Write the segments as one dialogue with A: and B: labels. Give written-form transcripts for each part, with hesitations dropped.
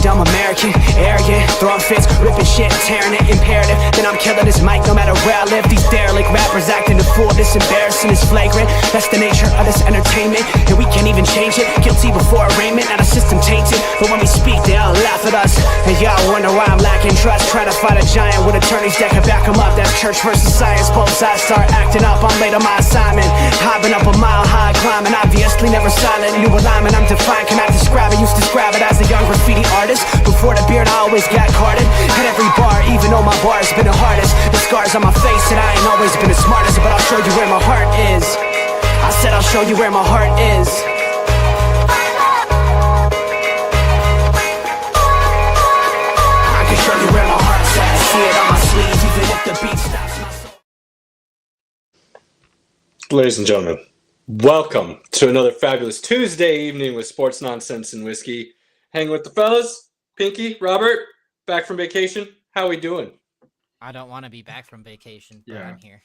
A: I'm American, arrogant, throwing fits, ripping shit, tearing it, imperative. Then I'm killing this mic no matter where I live. These derelict rappers acting a fool, this embarrassing is flagrant. That's the nature of this entertainment, and we can't even change it. Guilty before arraignment, now the system tainted. But when we speak, they all laugh at us. And y'all wonder why I'm lacking trust. Try to fight a giant with attorneys that can back them up. That's church versus science, both sides start acting up. I'm late on my assignment, hopping up a mile high, climbing. Obviously never silent, new alignment, I'm defiant, cannot describe it. Used to describe it as a young graffiti artist. Before the beard, I always got carded. At every bar, even though my bar has been the hardest. The scars on my face said I ain't always been the smartest. But I'll show you where my heart is. I said I'll show you where my heart is. I can show you where my heart's at. See it on my sleeve, even if the beat stops my soul.
B: Ladies and gentlemen, welcome to another fabulous Tuesday evening with Sports Nonsense and Whiskey. Hanging with the fellas, Pinky, Robert, back from vacation. How we doing?
C: I don't want to be back from vacation, but I'm here.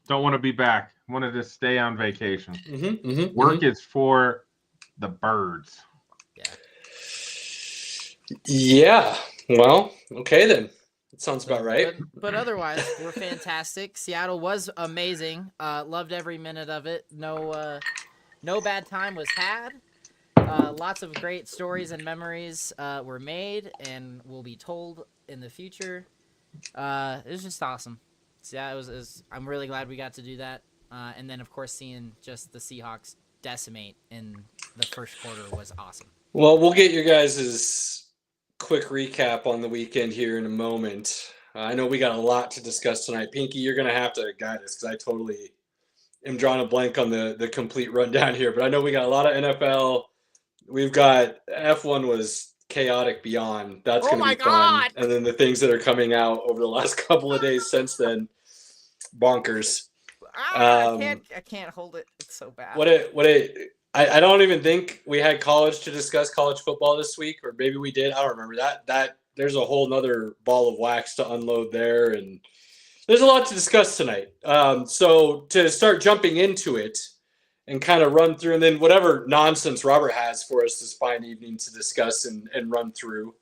D: Don't want to be back. Wanted to stay on vacation. Work is for the birds.
B: Yeah. Well, okay then. That sounds about right.
C: But otherwise, we're fantastic. Seattle was amazing. Loved every minute of it. No bad time was had. Lots of great stories and memories were made and will be told in the future. It was just awesome. So yeah, it was. I'm really glad we got to do that. And then, of course, seeing just the Seahawks decimate in the first quarter was awesome.
B: Well, we'll get your guys' quick recap on the weekend here in a moment. I know we got a lot to discuss tonight. Pinky, you're going to have to guide us because I totally am drawing a blank on the complete rundown here. But I know we got a lot of NFL. We've got F1 was chaotic beyond. That's going to be fun. And then the things that are coming out over the last couple of days since then, bonkers.
C: I can't hold it. It's so bad.
B: I don't even think we had college to discuss college football this week, or maybe we did. I don't remember that. There's a whole nother ball of wax to unload there, and there's a lot to discuss tonight. So to start jumping into it and kind of run through, and then whatever nonsense Robert has for us this fine evening to discuss and run through,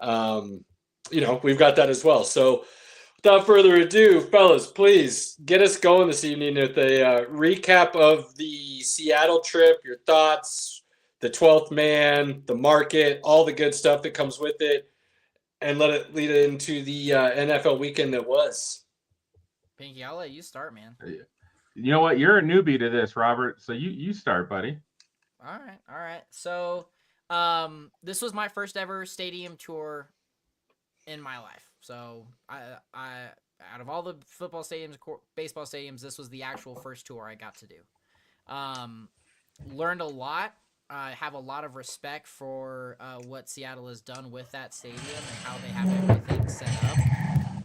B: we've got that as well. So without further ado, fellas, please get us going this evening with a recap of the Seattle trip, your thoughts, the 12th man, the market, all the good stuff that comes with it, and let it lead into the NFL weekend that was.
C: Pinky, I'll let you start, man.
D: You know what? You're a newbie to this, Robert. So you start, buddy.
C: All right. So this was my first ever stadium tour in my life. So I out of all the football stadiums, baseball stadiums, this was the actual first tour I got to do. Learned a lot. I have a lot of respect for what Seattle has done with that stadium and how they have everything set up.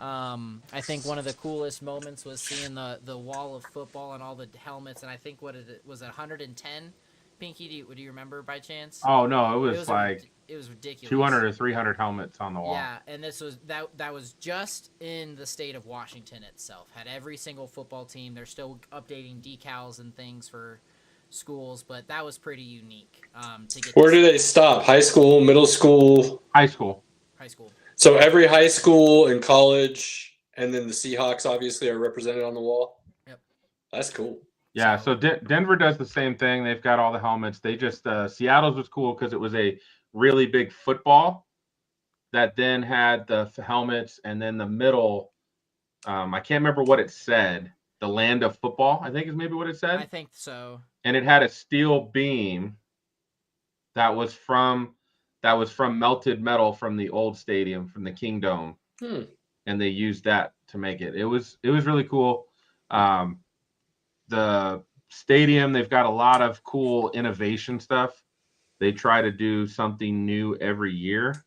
C: I think one of the coolest moments was seeing the wall of football and all the helmets, and I think what it was 110. Pinky, do you remember by chance?
D: Oh no, it was like
C: it was ridiculous.
D: 200 or 300 helmets on the wall.
C: Yeah, and this was that was just in the state of Washington itself. Had every single football team. They're still updating decals and things for schools, but that was pretty unique. To get
B: Where do they stop? High school, middle school?
D: High school.
B: So every high school and college, and then the Seahawks obviously are represented on the wall?
C: Yep.
B: That's cool.
D: Yeah, so Denver does the same thing. They've got all the helmets. They just Seattle's was cool because it was a really big football that then had the helmets, and then the middle, I can't remember what it said. The land of football, I think is maybe what it said.
C: I think so.
D: And it had a steel beam that was from melted metal from the old stadium, from the King Dome. And they used that to make it. It was really cool. The stadium, they've got a lot of cool innovation stuff. They try to do something new every year.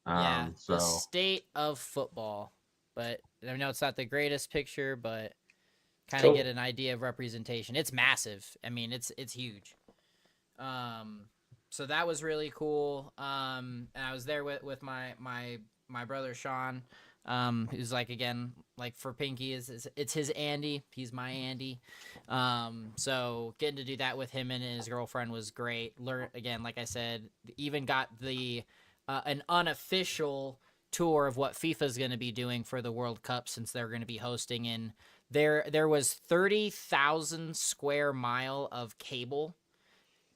C: The state of football. But I know it's not the greatest picture, but kind of get an idea of representation. It's massive. I mean, it's huge. So that was really cool. And I was there with my brother Sean, who's for Pinky it's his Andy. He's my Andy. So getting to do that with him and his girlfriend was great. Learn again, like I said, even got the an unofficial tour of what FIFA is going to be doing for the World Cup, since they're going to be hosting in there was 30,000 square mile of cable.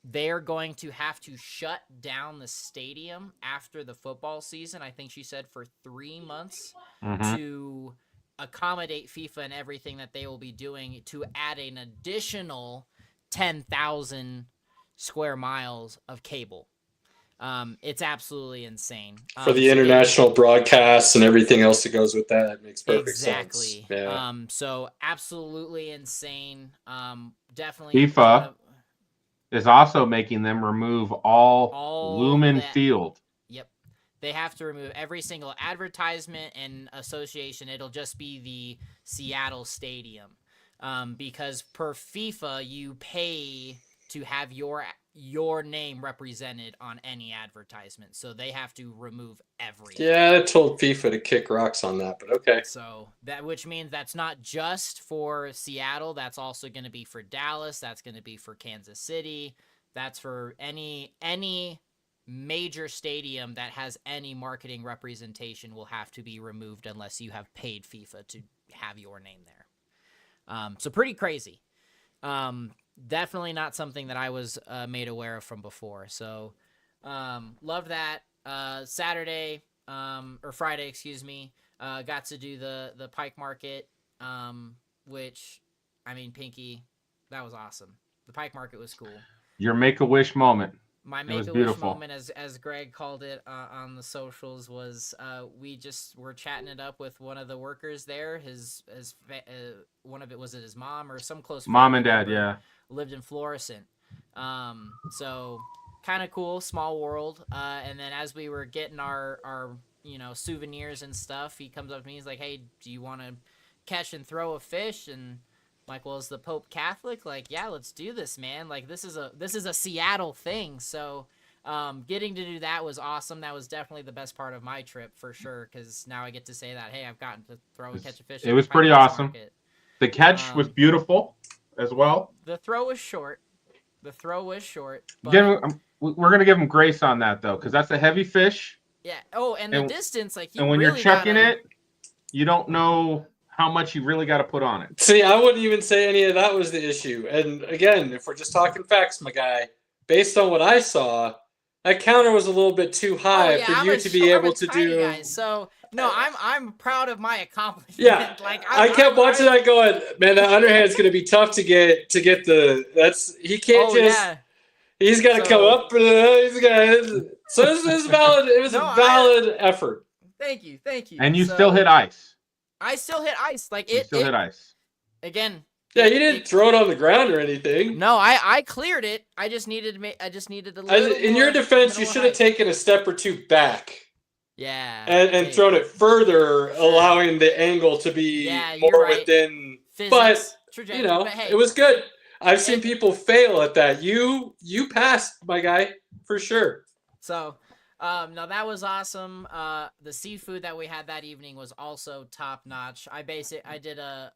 C: They're going to have to shut down the stadium after the football season, I think she said, for 3 months to accommodate FIFA and everything that they will be doing, to add an additional 10,000 square miles of cable. It's absolutely insane.
B: For the international broadcasts and everything else that goes with that, it makes perfect sense.
C: Exactly.
B: Yeah.
C: So absolutely insane. Definitely.
D: FIFA is also making them remove all Lumen Field.
C: Yep. They have to remove every single advertisement and association. It'll just be the Seattle Stadium. Because per FIFA, you pay to have your name represented on any advertisement, so they have to remove everything.
B: Yeah, I told FIFA to kick rocks on that, but okay.
C: So which means that's not just for Seattle. That's also going to be for Dallas. That's going to be for Kansas City. That's for any major stadium that has any marketing representation will have to be removed unless you have paid FIFA to have your name there. So pretty crazy. Definitely not something that I was made aware of from before. So love that. Saturday or Friday, excuse me, got to do the Pike Market, which, I mean, Pinky, that was awesome. The Pike Market was cool.
D: Your Make-A-Wish moment.
C: My Make-A-Wish moment, as Greg called it on the socials, was we just were chatting it up with one of the workers there. His one of it, was it his mom or some close
D: mom and dad, yeah,
C: lived in Florissant. So kind of cool, small world. And then as we were getting our souvenirs and stuff, he comes up to me. He's like, "Hey, do you want to catch and throw a fish?" And I'm like, "Well, is the Pope Catholic?" Like, "Yeah, let's do this, man. Like, this is a Seattle thing." So getting to do that was awesome. That was definitely the best part of my trip for sure, because now I get to say that, hey, I've gotten to throw and catch a fish.
D: It was pretty awesome. Market. The catch was beautiful as well.
C: The throw was short. But
D: we're gonna give him grace on that though, because that's a heavy fish.
C: Yeah. Oh, and the distance, like,
D: and when
C: really
D: you're checking it, you don't know how much you really got to put on it.
B: See, I wouldn't even say any of that was the issue. And again, if we're just talking facts, my guy, based on what I saw, that counter was a little bit too high for you to be able to do.
C: Guy, so no, I'm proud of my accomplishment.
B: Yeah,
C: like
B: I kept watching that going, man. That underhand's going to be tough to get the. He can't
C: Yeah.
B: He's got to come up for the. So it was valid. It was a valid effort.
C: Thank you.
D: And you still hit ice.
C: I still hit ice. Like,
D: it still hit ice.
C: Again.
B: Yeah, you didn't throw it on the ground or anything.
C: No, I cleared it. I just needed a little.
B: In your defense, you should have taken a step or two back.
C: Yeah.
B: And thrown it further, allowing the angle to be more within.
C: Physics,
B: but it was good. I've seen people fail at that. You passed, my guy, for sure.
C: So. No, that was awesome. The seafood that we had that evening was also top notch. I did a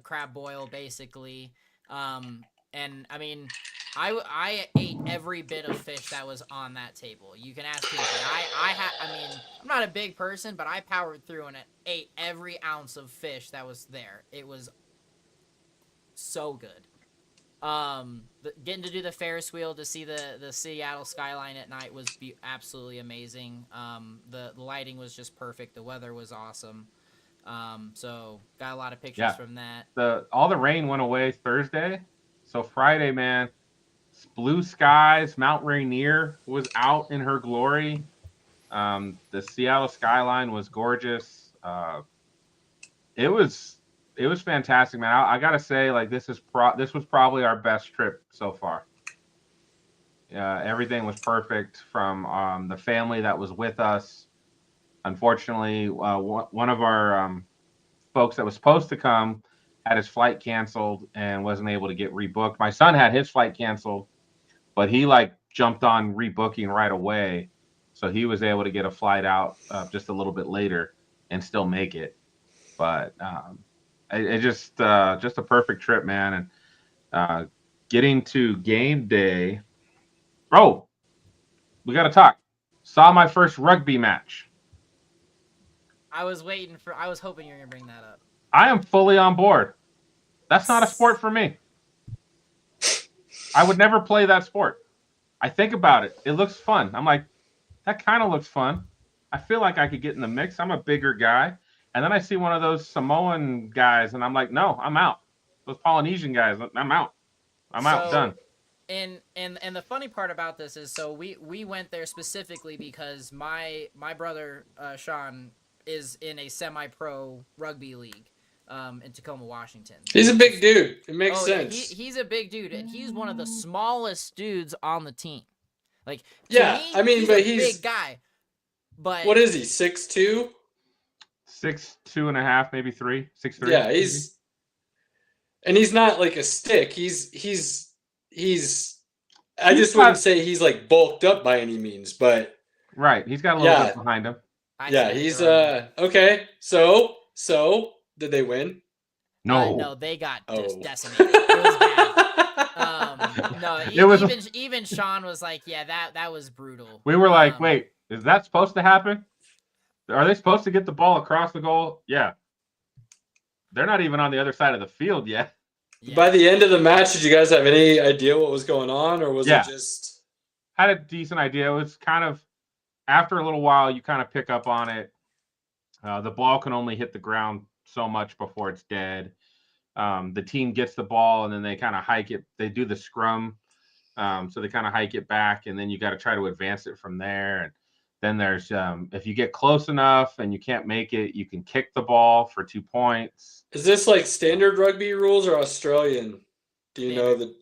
C: crab boil basically. And I mean, I ate every bit of fish that was on that table. You can ask me. I mean, I'm not a big person, but I powered through and ate every ounce of fish that was there. It was so good. Getting to do the Ferris wheel to see the Seattle skyline at night was absolutely amazing. The lighting was just perfect. The weather was awesome. So got a lot of pictures from that.
D: All the rain went away Thursday. So Friday, man, blue skies. Mount Rainier was out in her glory. The Seattle skyline was gorgeous. It was fantastic, man. I gotta say, like, this was probably our best trip so far. Everything was perfect from the family that was with us. Unfortunately, one of our folks that was supposed to come had his flight canceled and wasn't able to get rebooked. My son had his flight canceled, but he jumped on rebooking right away, so he was able to get a flight out just a little bit later and still make it. But it just a perfect trip, man. And getting to game day. Oh, we got to talk. Saw my first rugby match.
C: I was hoping you were gonna bring that up.
D: I am fully on board. That's not a sport for me. I would never play that sport. I think about it. It looks fun. I'm like, that kind of looks fun. I feel like I could get in the mix. I'm a bigger guy. And then I see one of those Samoan guys, and I'm like, no, I'm out. Those Polynesian guys, I'm out. I'm out. Done.
C: And the funny part about this is, so we went there specifically because my brother Sean is in a semi-pro rugby league in Tacoma, Washington.
B: He's a big dude. It makes sense.
C: He's a big dude, and he's one of the smallest dudes on the team. Like,
B: yeah,
C: me,
B: I mean,
C: he's
B: but
C: a
B: he's
C: big guy. But
B: what is he? 6'2"?
D: 6'2.5", maybe 3, 6'3".
B: Yeah, he's not like a stick. He's I just wouldn't say he's like bulked up by any means, but
D: right, he's got a little bit behind him.
B: He's okay. So did they win?
D: No,
C: no, they got just decimated. It was bad. No,
D: it was
C: even Sean was like, yeah, that was brutal.
D: We were like, wait, is that supposed to happen? Are they supposed to get the ball across the goal? Yeah. They're not even on the other side of the field yet.
C: Yeah.
B: By the end of the match, did you guys have any idea what was going on, or was it just
D: had a decent idea? It was kind of after a little while, you kind of pick up on it. The ball can only hit the ground so much before it's dead. The team gets the ball and then they kind of hike it. They do the scrum, so they kind of hike it back, and then you got to try to advance it from there. And then there's if you get close enough and you can't make it, you can kick the ball for 2 points.
B: Is this like standard rugby rules or Australian? Do you know the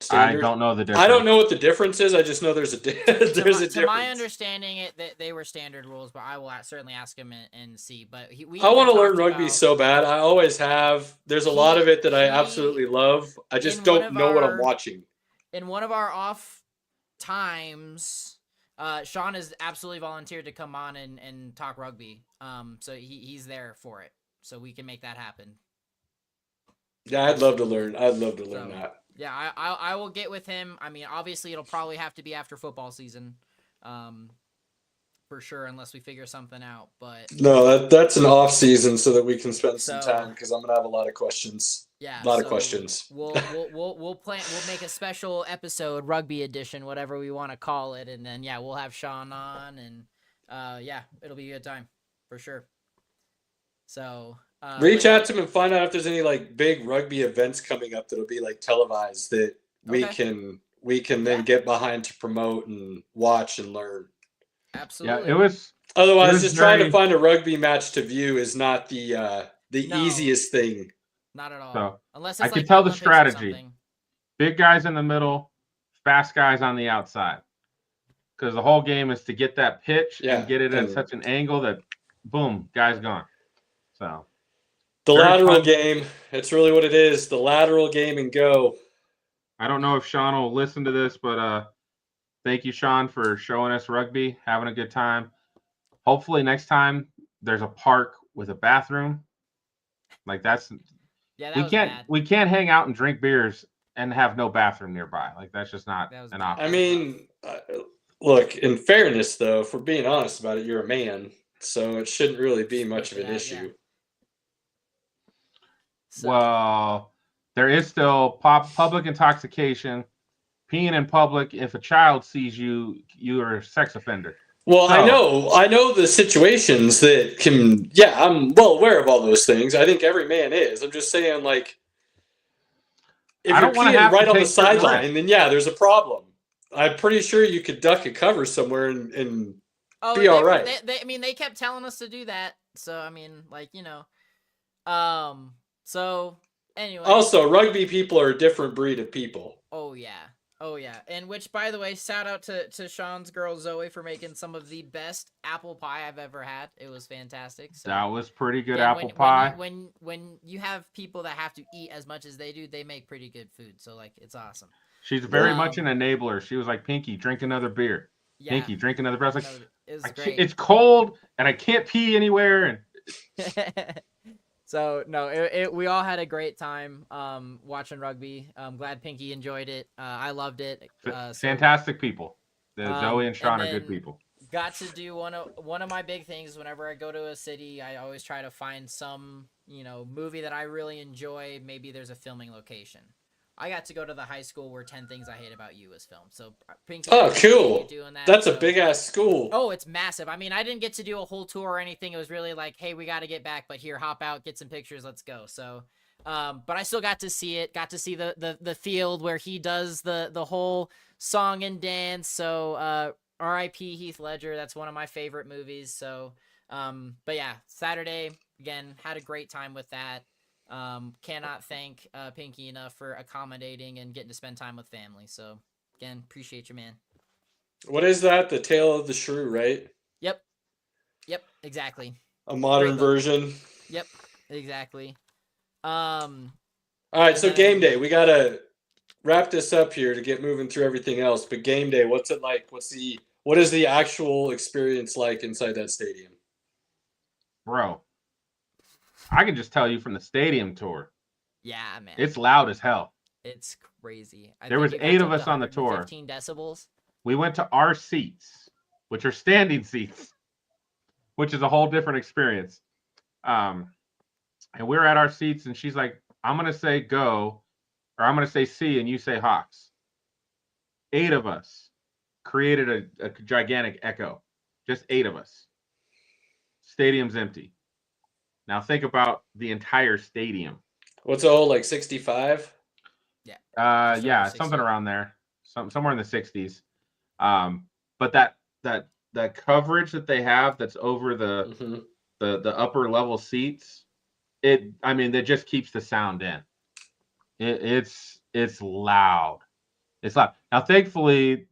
B: standard?
D: I don't know the difference.
B: I don't know what the difference is. I just know there's a difference.
C: To my understanding, they were standard rules, but I will certainly ask him and see. But
B: I want to learn rugby so bad. I always have. There's a lot of it that I absolutely love. I just don't know what I'm watching.
C: In one of our off times, Sean has absolutely volunteered to come on and talk rugby. So he's there for it. So we can make that happen.
B: Yeah, I'd love to learn. I'd love to learn that.
C: Yeah, I will get with him. I mean, obviously it'll probably have to be after football season, for sure, unless we figure something out. But
B: no, that's an off season so that we can spend some time, because I'm gonna have a lot of questions.
C: Yeah,
B: a lot of questions.
C: We'll make a special episode, rugby edition, whatever we want to call it, and then we'll have Sean on, and it'll be a good time for sure. So
B: reach out to him and find out if there's any like big rugby events coming up that'll be like televised that we can then get behind to promote and watch and learn.
C: Absolutely.
D: Yeah, it was.
B: Otherwise, just trying to find a rugby match to view is not the easiest thing.
C: Not at all.
D: So,
C: unless
D: I can tell the strategy. Big guys in the middle, fast guys on the outside. Because the whole game is to get that pitch and get it in such an angle that, boom, guy's gone. So
B: the lateral game, it's really what it is. The lateral game and go.
D: I don't know if Sean will listen to this, but thank you, Sean, for showing us rugby, having a good time. Hopefully next time there's a park with a bathroom. Like we can't hang out and drink beers and have no bathroom nearby. Like that's just not an option.
B: I mean, look, in fairness though, if we're being honest about it, you're a man, so it shouldn't really be much of an issue.
C: Yeah.
D: So. Well, there is still public intoxication, peeing in public. If a child sees you, you are a sex offender.
B: Well, so, I know the situations that can. Yeah, I'm well aware of all those things. I think every man is. I'm just saying, like, if you're peeing right on the sideline, then there's a problem. I'm pretty sure you could duck and cover somewhere and be all right.
C: They kept telling us to do that. So I mean, like, So anyway.
B: Also, rugby people are a different breed of people.
C: Oh yeah. And which, by the way, shout out to Sean's girl Zoe for making some of the best apple pie I've ever had. It was fantastic. So,
D: that was pretty good apple pie.
C: When you have people that have to eat as much as they do, they make pretty good food. So like, it's awesome.
D: She's very much an enabler. She was like, Pinky, drink another beer. Yeah. Pinky, drink another beer. I was like,
C: it was great.
D: It's cold and I can't pee anywhere. And
C: so no, we all had a great time watching rugby. I'm glad Pinky enjoyed it. I loved it.
D: Fantastic people. Zoe and Sean are good people.
C: got to do one of my big things whenever I go to a city. I always try to find some, movie that I really enjoy. Maybe there's a filming location. I got to go to the high school where 10 Things I Hate About You was filmed. So Pinky,
B: Oh,
C: I appreciate you
B: cool.
C: doing that.
B: That's a
C: So-
B: big ass school.
C: Oh, it's massive. I mean, I didn't get to do a whole tour or anything. It was really like, hey, we got to get back, but here, hop out, get some pictures, let's go. So, but I still got to see it. Got to see the field where he does the whole song and dance. So, R.I.P. Heath Ledger. That's one of my favorite movies. So, but yeah, Saturday again, had a great time with that. Cannot thank Pinky enough for accommodating and getting to spend time with family. So again, appreciate you, man.
B: What is that? The Tale of the Shrew, right?
C: Yep, exactly.
B: A modern
C: Great book.
B: version.
C: Yep, exactly.
B: All right, so game day. We gotta wrap this up here to get moving through everything else. But game day, what's it like? What is the actual experience like inside that stadium?
D: Bro, I can just tell you from the stadium tour,
C: Yeah, man.
D: it's loud as hell.
C: It's crazy.
D: There was 8 of us on the tour.
C: 15 decibels.
D: We went to our seats, which are standing seats, which is a whole different experience. And we were at our seats, and she's like, I'm going to say go, or I'm going to say see, and you say Hawks. 8 of us created a gigantic echo. Just 8 of us. Stadium's empty. Now think about the entire stadium.
B: What's it all like 65?
D: Yeah, something around there. Somewhere in the 60s. But that coverage that they have that's over the upper level seats, that just keeps the sound in. It's loud. It's loud. Now, thankfully,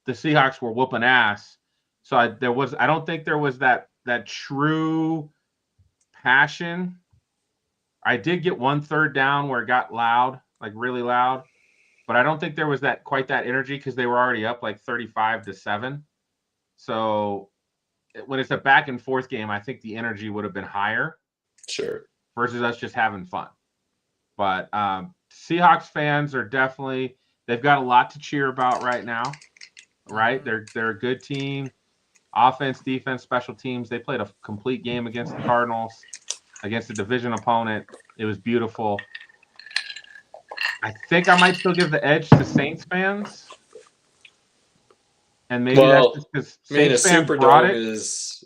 D: the Seahawks were whooping ass, so I don't think there was that true passion. I did get 1 third down where it got loud, like really loud, but I don't think there was quite that energy because they were already up like 35-7. So when it's a back and forth game, I think the energy would have been higher.
B: Sure.
D: Versus us just having fun. But Seahawks fans are they've got a lot to cheer about right now, right? They're a good team. Offense, defense, special teams. They played a complete game against the Cardinals, against a division opponent. It was beautiful. I think I might still give the edge to Saints fans. And maybe that's just because Saints fans brought it.
B: Is...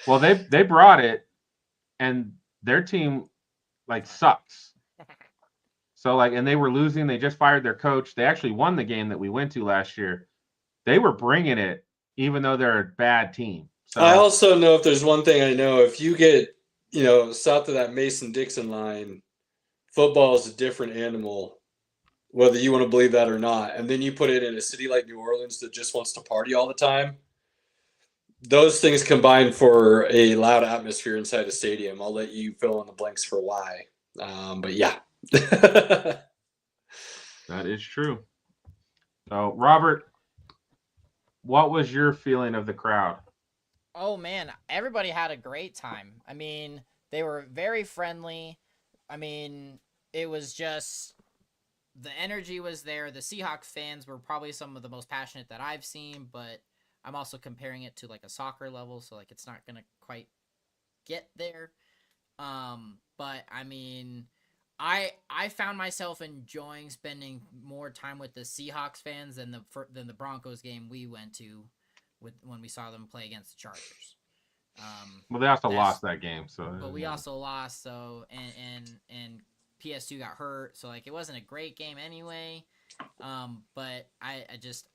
D: Well, they brought it, and their team sucks. So and they were losing. They just fired their coach. They actually won the game that we went to last year. They were bringing it, even though they're a bad team. So
B: I also know, if there's one thing I know, if you get south of that Mason-Dixon line, football is a different animal, whether you want to believe that or not. And then you put it in a city like New Orleans that just wants to party all the time. Those things combine for a loud atmosphere inside a stadium. I'll let you fill in the blanks for why. But yeah.
D: That is true. So, Robert, what was your feeling of the crowd?
C: Oh, man. Everybody had a great time. I mean, they were very friendly. I mean, it was just... the energy was there. The Seahawks fans were probably some of the most passionate that I've seen, but I'm also comparing it to a soccer level, so it's not gonna quite get there. But I mean, I found myself enjoying spending more time with the Seahawks fans than the Broncos game we went to when we saw them play against the Chargers.
D: Well, they also lost that game, so.
C: But we also lost, so and PS2 got hurt, so it wasn't a great game anyway. But I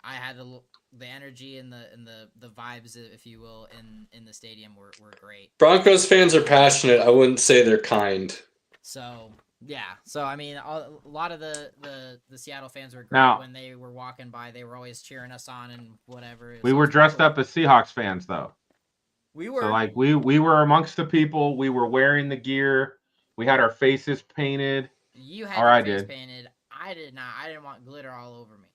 C: had the energy and the vibes, if you will, in the stadium were great.
B: Broncos fans are passionate. I wouldn't say they're kind.
C: So yeah, so I mean, a lot of the Seattle fans were great.
D: Now,
C: when they were walking by. They were always cheering us on and whatever.
D: We were dressed up as Seahawks fans, though.
C: We were.
D: So we were amongst the people. We were wearing the gear. We had our faces painted.
C: You had your face painted. I did not. I didn't want glitter all over me.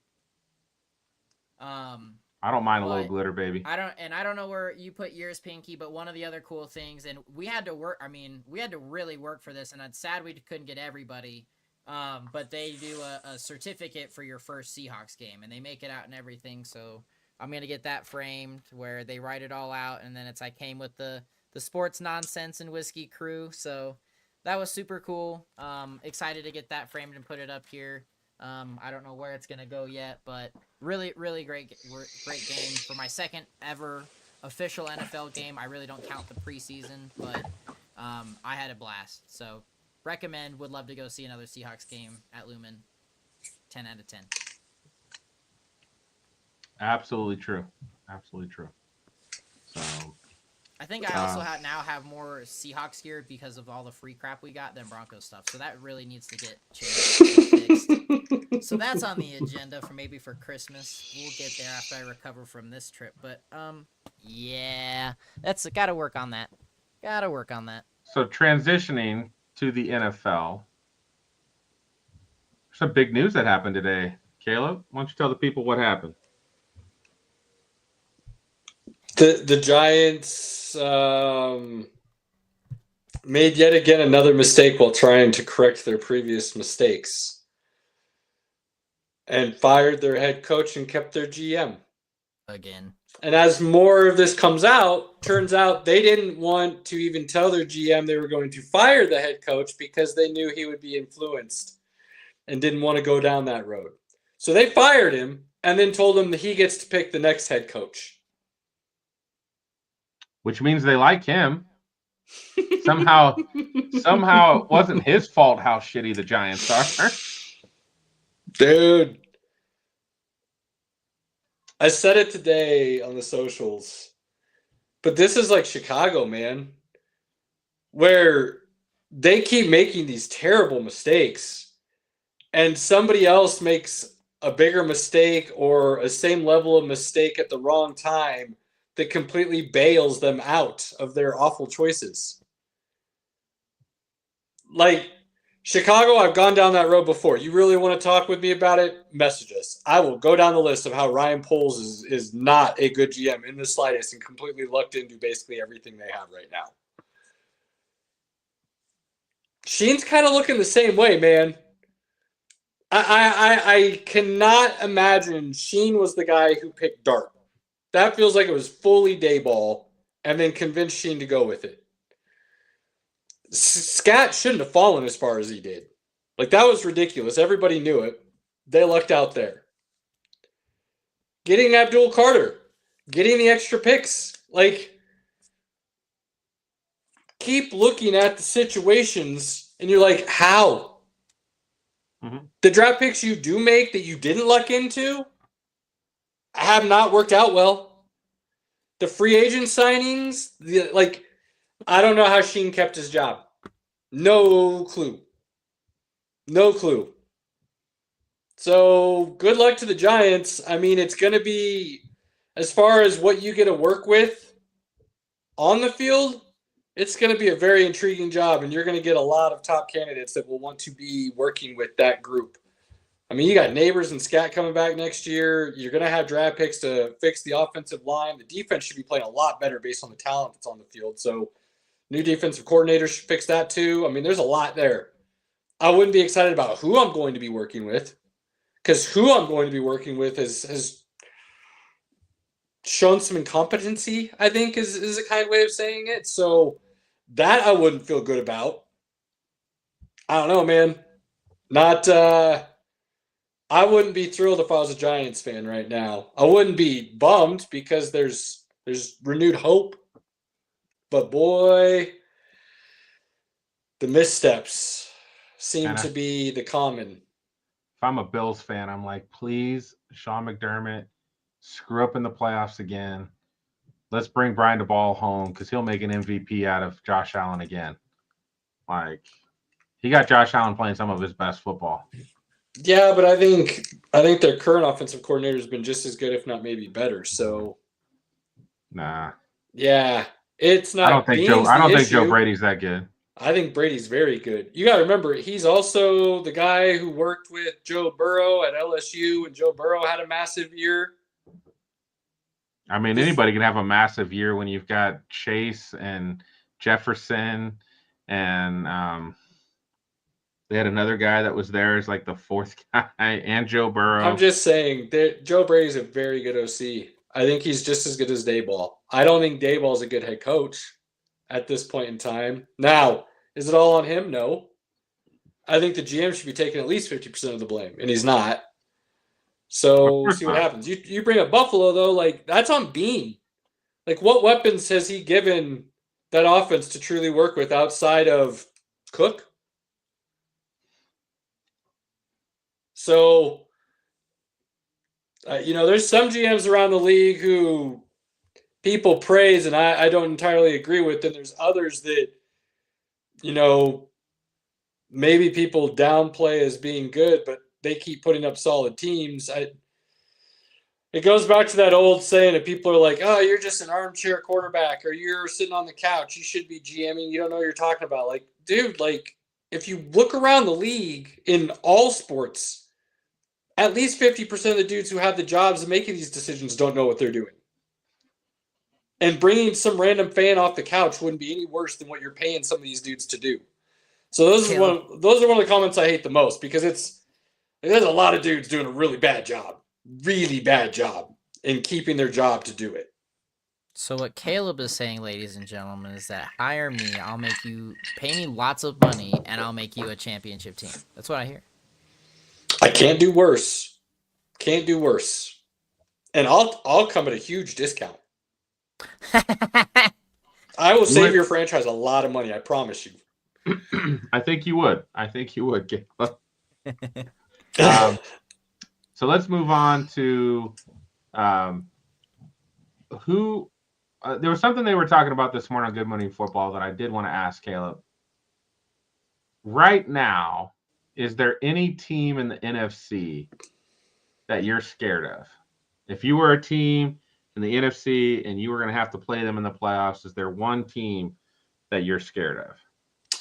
D: I don't mind a little glitter, baby.
C: I don't know where you put yours, Pinky, but one of the other cool things, and we had to work. I mean, we had to really work for this, and it's sad we couldn't get everybody. But they do a certificate for your first Seahawks game, and they make it out and everything. So I'm gonna get that framed where they write it all out, and then I came with the sports nonsense and whiskey crew. So that was super cool. Excited to get that framed and put it up here. I don't know where it's gonna go yet, but really great game for my second ever official NFL game. I really don't count the preseason, but I had a blast. So recommend. Would love to go see another Seahawks game at Lumen. 10 out of 10.
D: Absolutely true. So
C: I think I also now have more Seahawks gear because of all the free crap we got than Broncos stuff. So that really needs to get changed and fixed. So that's on the agenda for Christmas. We'll get there after I recover from this trip. But yeah, that's gotta work on that.
D: So transitioning to the NFL, there's some big news that happened today. Caleb, why don't you tell the people what happened?
B: The Giants made yet again another mistake while trying to correct their previous mistakes, and fired their head coach and kept their GM.
C: Again.
B: And as more of this comes out, turns out they didn't want to even tell their GM they were going to fire the head coach because they knew he would be influenced and didn't want to go down that road. So they fired him and then told him that he gets to pick the next head coach.
D: Which means they like him. Somehow it wasn't his fault how shitty the Giants are.
B: Dude. I said it today on the socials, but this is like Chicago, man, where they keep making these terrible mistakes and somebody else makes a bigger mistake or a same level of mistake at the wrong time that completely bails them out of their awful choices. Like Chicago, I've gone down that road before. You really want to talk with me about it? Message us. I will go down the list of how Ryan Poles is not a good GM in the slightest and completely lucked into basically everything they have right now. Sheen's kind of looking the same way, man. I cannot imagine Sheen was the guy who picked Dart. That feels like it was fully Dayball and then convinced Sheen to go with it. Scat shouldn't have fallen as far as he did. Like, that was ridiculous. Everybody knew it. They lucked out there. Getting Abdul Carter. Getting the extra picks. Like, keep looking at the situations and you're like, how?
D: Mm-hmm.
B: The draft picks you do make that you didn't luck into have not worked out well. The free agent signings, I don't know how Sheen kept his job. No clue. So good luck to the Giants. I mean, it's going to be, as far as what you get to work with on the field, it's going to be a very intriguing job, and you're going to get a lot of top candidates that will want to be working with that group. I mean, you got Neighbors and Scat coming back next year. You're going to have draft picks to fix the offensive line. The defense should be playing a lot better based on the talent that's on the field. So new defensive coordinator should fix that too. I mean, there's a lot there. I wouldn't be excited about who I'm going to be working with, because who I'm going to be working with has shown some incompetency, I think is a kind way of saying it. So that I wouldn't feel good about. I don't know, man. I wouldn't be thrilled if I was a Giants fan right now. I wouldn't be bummed because there's renewed hope. But boy, the missteps seem to be the common.
D: If I'm a Bills fan, I'm like, please, Sean McDermott, screw up in the playoffs again. Let's bring Brian DeBall home because he'll make an MVP out of Josh Allen again. Like, he got Josh Allen playing some of his best football.
B: Yeah, but I think their current offensive coordinator has been just as good, if not maybe better. So,
D: nah.
B: Yeah, it's not.
D: I don't think Joe Brady's that good.
B: I think Brady's very good. You got to remember, he's also the guy who worked with Joe Burrow at LSU, and Joe Burrow had a massive year.
D: I mean, anybody can have a massive year when you've got Chase and Jefferson, and they had another guy that was there as like the fourth guy, and Joe Burrow.
B: I'm just saying that Joe Brady's a very good OC. I think he's just as good as Dayball. I don't think Dayball is a good head coach at this point in time. Now, is it all on him? No. I think the GM should be taking at least 50% of the blame, and he's not. So we'll see what happens. You bring up Buffalo, though, like, that's on Bean. Like, what weapons has he given that offense to truly work with outside of Cook? So, there's some GMs around the league who people praise, and I don't entirely agree with. And there's others that, maybe people downplay as being good, but they keep putting up solid teams. It goes back to that old saying that people are like, oh, you're just an armchair quarterback, or you're sitting on the couch. You should be GMing. You don't know what you're talking about. Like, dude, like, if you look around the league in all sports, at least 50% of the dudes who have the jobs of making these decisions don't know what they're doing. And bringing some random fan off the couch wouldn't be any worse than what you're paying some of these dudes to do. So those are one of the comments I hate the most, because there's a lot of dudes doing a really bad job in keeping their job to do it.
C: So what Caleb is saying, ladies and gentlemen, is that hire me, pay me lots of money, and I'll make you a championship team. That's what I hear.
B: I can't do worse. And I'll come at a huge discount. I will save your franchise a lot of money, I promise you.
D: I think you would, Caleb. So let's move on to who. There was something they were talking about this morning on Good Morning Football that I did want to ask Caleb. Right now, is there any team in the NFC that you're scared of? If you were a team in the NFC and you were going to have to play them in the playoffs, is there one team that you're scared of?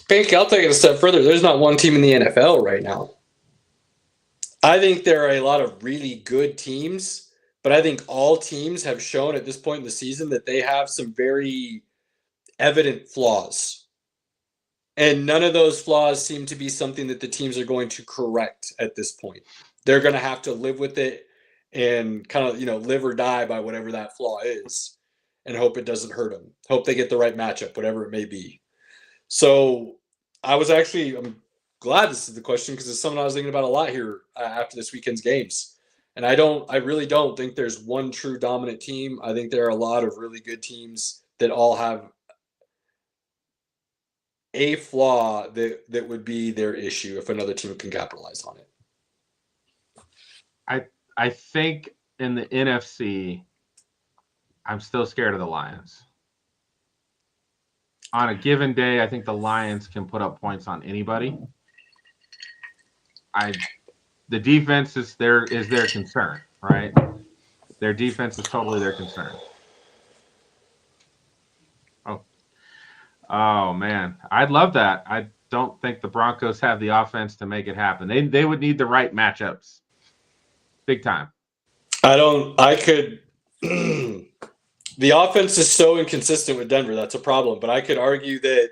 B: Pink, I'll take it a step further. There's not one team in the NFL right now. I think there are a lot of really good teams, but I think all teams have shown at this point in the season that they have some very evident flaws. And none of those flaws seem to be something that the teams are going to correct at this point. They're going to have to live with it and kind of, live or die by whatever that flaw is, and hope it doesn't hurt them. Hope they get the right matchup, whatever it may be. So I'm glad this is the question, because it's something I was thinking about a lot here after this weekend's games. And I really don't think there's one true dominant team. I think there are a lot of really good teams that all have a flaw that would be their issue if another team can capitalize on it.
D: I think in the NFC, I'm still scared of the Lions. On a given day, I think the Lions can put up points on anybody. The defense is their concern, right? Their defense is totally their concern. Oh man, I'd love that. I don't think the Broncos have the offense to make it happen. They would need the right matchups, big time.
B: The offense is so inconsistent with Denver. That's a problem. But I could argue that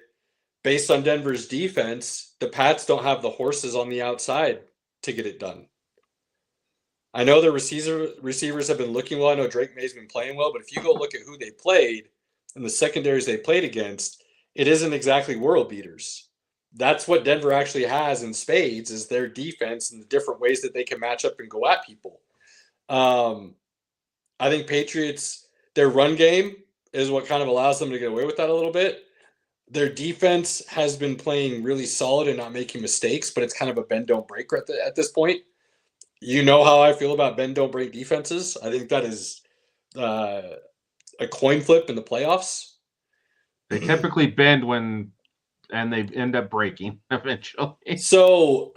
B: based on Denver's defense, the Pats don't have the horses on the outside to get it done. I know the receivers have been looking well. I know Drake May's been playing well. But if you go look at who they played and the secondaries they played against, it isn't exactly world beaters. That's what Denver actually has in spades, is their defense and the different ways that they can match up and go at people. I think Patriots, their run game is what kind of allows them to get away with that a little bit. Their defense has been playing really solid and not making mistakes, but it's kind of a bend, don't break at this point. You know how I feel about bend, don't break defenses. I think that is a coin flip in the playoffs.
D: They typically bend and they end up breaking eventually.
B: So,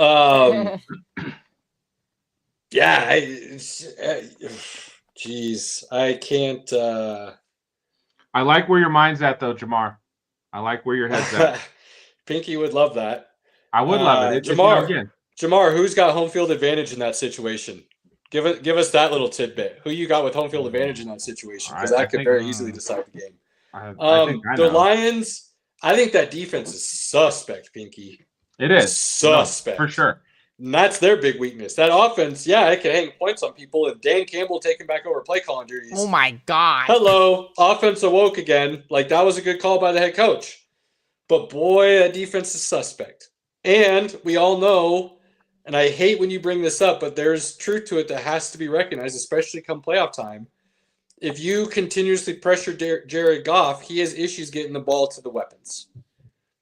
B: yeah, geez, I can't.
D: I like where your mind's at, though, Jamar. I like where your head's at.
B: Pinky would love that.
D: I would love it.
B: Jamar, who's got home field advantage in that situation? Give us that little tidbit. Who you got with home field advantage in that situation? Because that could very easily decide the game. The Lions, I think that defense is suspect, Pinky.
D: It is
B: suspect
D: for sure.
B: And that's their big weakness. That offense, yeah, it can hang points on people. And Dan Campbell taking back over play calling duties.
C: Oh my God.
B: Hello, offense awoke again. Like, that was a good call by the head coach. But boy, that defense is suspect. And we all know, and I hate when you bring this up, but there's truth to it that has to be recognized, especially come playoff time. If you continuously pressure Jared Goff, he has issues getting the ball to the weapons.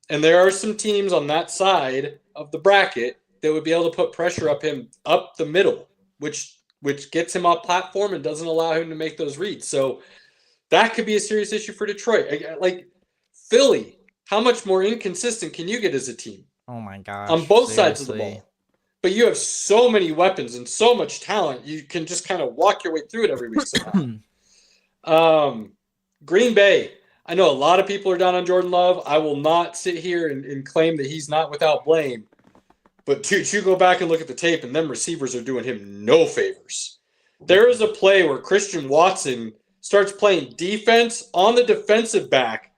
B: And there are some teams on that side of the bracket that would be able to put pressure up the middle, which gets him off platform and doesn't allow him to make those reads. So that could be a serious issue for Detroit. Like Philly, how much more inconsistent can you get as a team?
C: Oh my gosh.
B: On both sides of the
C: seriously.
B: ball. But you have so many weapons and so much talent, you can just kind of walk your way through it every week somehow. Green Bay. I know a lot of people are down on Jordan Love. I will not sit here and claim that he's not without blame. But you go back and look at the tape, and them receivers are doing him no favors. There is a play where Christian Watson starts playing defense on the defensive back,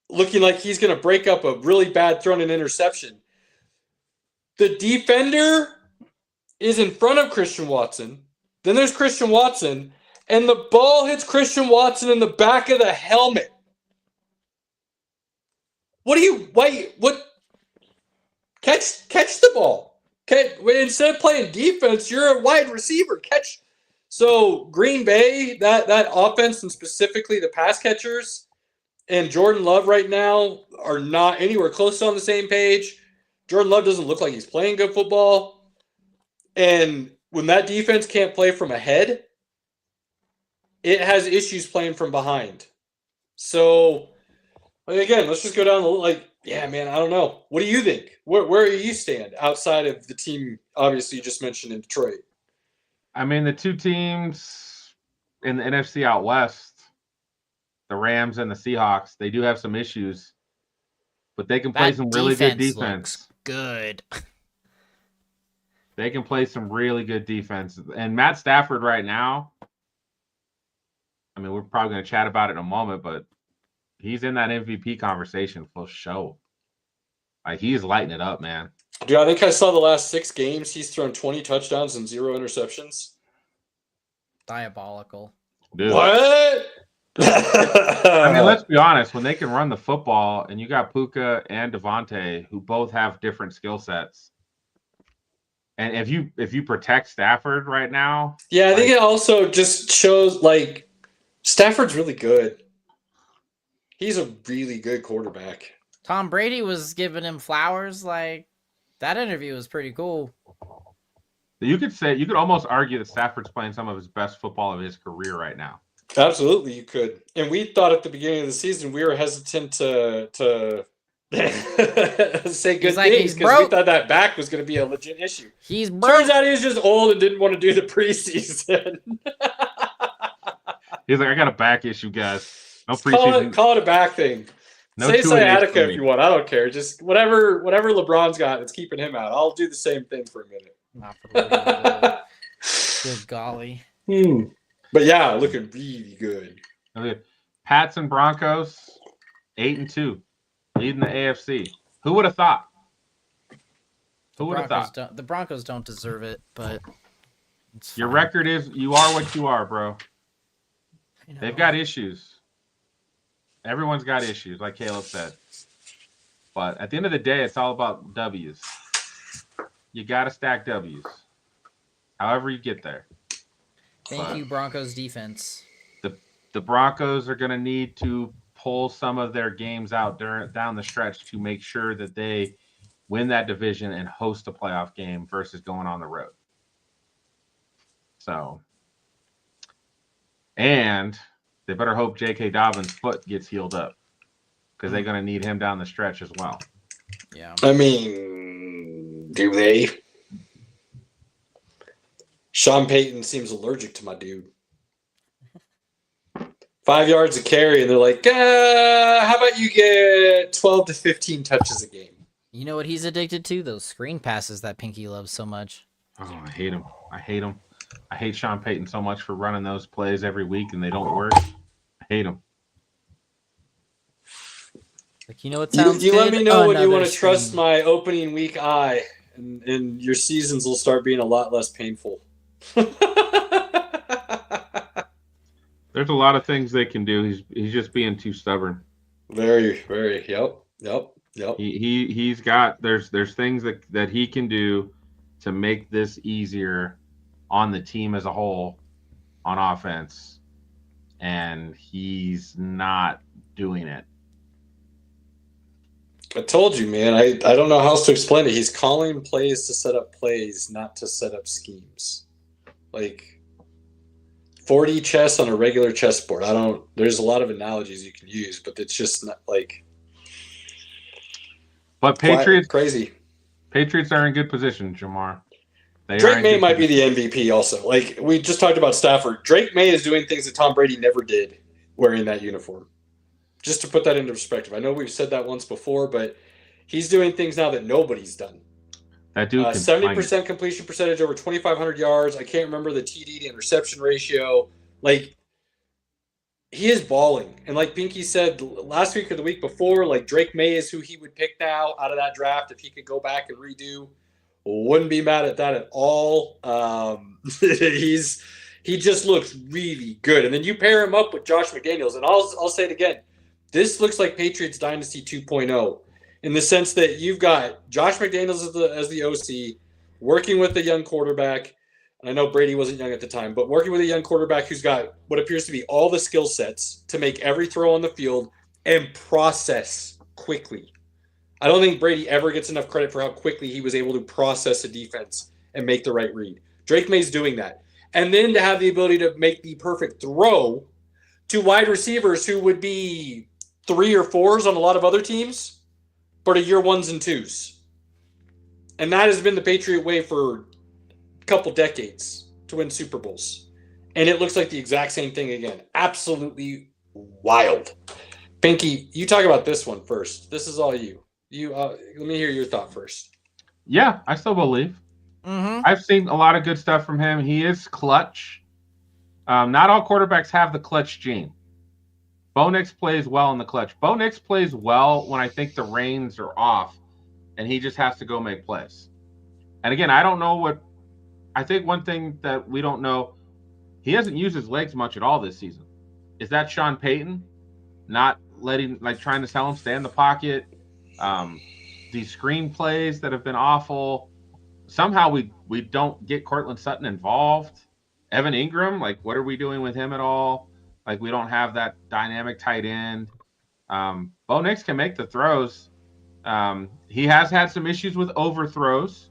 B: looking like he's going to break up a really bad thrown and interception. The defender is in front of Christian Watson. Then there's Christian Watson, and the ball hits Christian Watson in the back of the helmet. What? Catch the ball. Instead of playing defense, you're a wide receiver. Catch. So Green Bay, that offense and specifically the pass catchers and Jordan Love right now are not anywhere close to on the same page. Jordan Love doesn't look like he's playing good football. And when that defense can't play from ahead, it has issues playing from behind. So, again, let's just go down yeah, man, I don't know. What do you think? Where do you stand outside of the team, obviously, you just mentioned in Detroit?
D: I mean, the two teams in the NFC out west, the Rams and the Seahawks, they do have some issues, but they can play some really good defense.
C: Good.
D: They can play some really good defense. And Matt Stafford right now, I mean, we're probably going to chat about it in a moment, but he's in that MVP conversation for show. Like, he's lighting it up, man.
B: Dude, I think I saw the last 6 games. He's thrown 20 touchdowns and 0 interceptions.
C: Diabolical.
D: Dude.
B: What?
D: I mean, let's be honest. When they can run the football, and you got Puka and Devontae, who both have different skill sets, and if you protect Stafford right now,
B: yeah, I think it also just shows Stafford's really good. He's a really good quarterback.
C: Tom Brady was giving him flowers. That interview was pretty cool.
D: you could almost argue that Stafford's playing some of his best football of his career right now.
B: Absolutely, you could. And we thought at the beginning of the season we were hesitant to say good things because we thought that back was going to be a legit issue.
C: He's broke.
B: Turns out he was just old and didn't want to do the preseason.
D: He's like, I got a back issue, guys. No preseason.
B: Call it a back thing.
D: No
B: Say sciatica if you want. I don't care. Just whatever LeBron's got, it's keeping him out. I'll do the same thing for a minute.
C: Not for the Good golly.
B: But yeah, looking really good.
D: Okay. Pats and Broncos, 8-2, leading the AFC. Who would have thought? Who would have thought?
C: The Broncos don't deserve it, but it's
D: Your
C: fine.
D: record is you are what you are, bro. They've got issues. Everyone's got issues, like Caleb said. But at the end of the day, it's all about W's. You got to stack W's. However you get there.
C: Thank you, Broncos defense.
D: The Broncos are going to need to pull some of their games out down the stretch to make sure that they win that division and host a playoff game versus going on the road. So, and they better hope J.K. Dobbins' foot gets healed up because they're going to need him down the stretch as well.
C: Yeah.
B: I mean, do they? Sean Payton seems allergic to my dude. 5 yards a carry, and they're like, how about you get 12 to 15 touches a game?
C: You know what he's addicted to? Those screen passes that Pinky loves so much.
D: Oh, I hate him. I hate Sean Payton so much for running those plays every week, and they don't work. I hate him.
C: You know what sounds
B: you
C: good?
B: let me know when you
C: Another
B: want to
C: screen.
B: trust my opening week eye and your seasons will start being a lot less painful.
D: There's a lot of things they can do. He's just being too stubborn.
B: Very, very. Yep.
D: He's got there's things that he can do to make this easier on the team as a whole on offense, and he's not doing it.
B: I told you, man. I don't know how else to explain it. He's calling plays to set up plays, not to set up schemes. Like 4D chess on a regular chessboard. There's a lot of analogies you can use, but it's just not like.
D: But Patriots
B: crazy.
D: Patriots are in good position, Jamar.
B: Drake May might be the MVP also. Like we just talked about Stafford. Drake May is doing things that Tom Brady never did wearing that uniform. Just to put that into perspective. I know we've said that once before, but he's doing things now that nobody's done.
D: That dude
B: 70% completion percentage over 2,500 yards. I can't remember the TD to interception ratio. Like, he is balling. And like Pinky said last week or the week before, like Drake May is who he would pick now out of that draft if he could go back and redo. Wouldn't be mad at that at all. He just looks really good. And then you pair him up with Josh McDaniels, and I'll say it again. This looks like Patriots Dynasty 2.0 in the sense that you've got Josh McDaniels as the OC, working with a young quarterback. And I know Brady wasn't young at the time, but working with a young quarterback who's got what appears to be all the skill sets to make every throw on the field and process quickly. I don't think Brady ever gets enough credit for how quickly he was able to process a defense and make the right read. Drake May's doing that. And then to have the ability to make the perfect throw to wide receivers who would be 3 or 4s on a lot of other teams, but are year 1s and 2s. And that has been the Patriot way for a couple decades to win Super Bowls. And it looks like the exact same thing again. Absolutely wild. Pinky, you talk about this one first. This is all you. Let me hear your thought first.
D: Yeah, I still believe.
C: Mm-hmm.
D: I've seen a lot of good stuff from him. He is clutch. Not all quarterbacks have the clutch gene. Bo Nix plays well in the clutch. Bo Nix plays well when I think the reins are off and he just has to go make plays. And again, I don't know what – I think one thing that we don't know, he hasn't used his legs much at all this season. Is that Sean Payton not letting – like trying to tell him stay in the pocket? These screen plays that have been awful. Somehow we don't get Cortland Sutton involved. Evan Ingram, like what are we doing with him at all? Like we don't have that dynamic tight end. Bo Nix can make the throws. He has had some issues with overthrows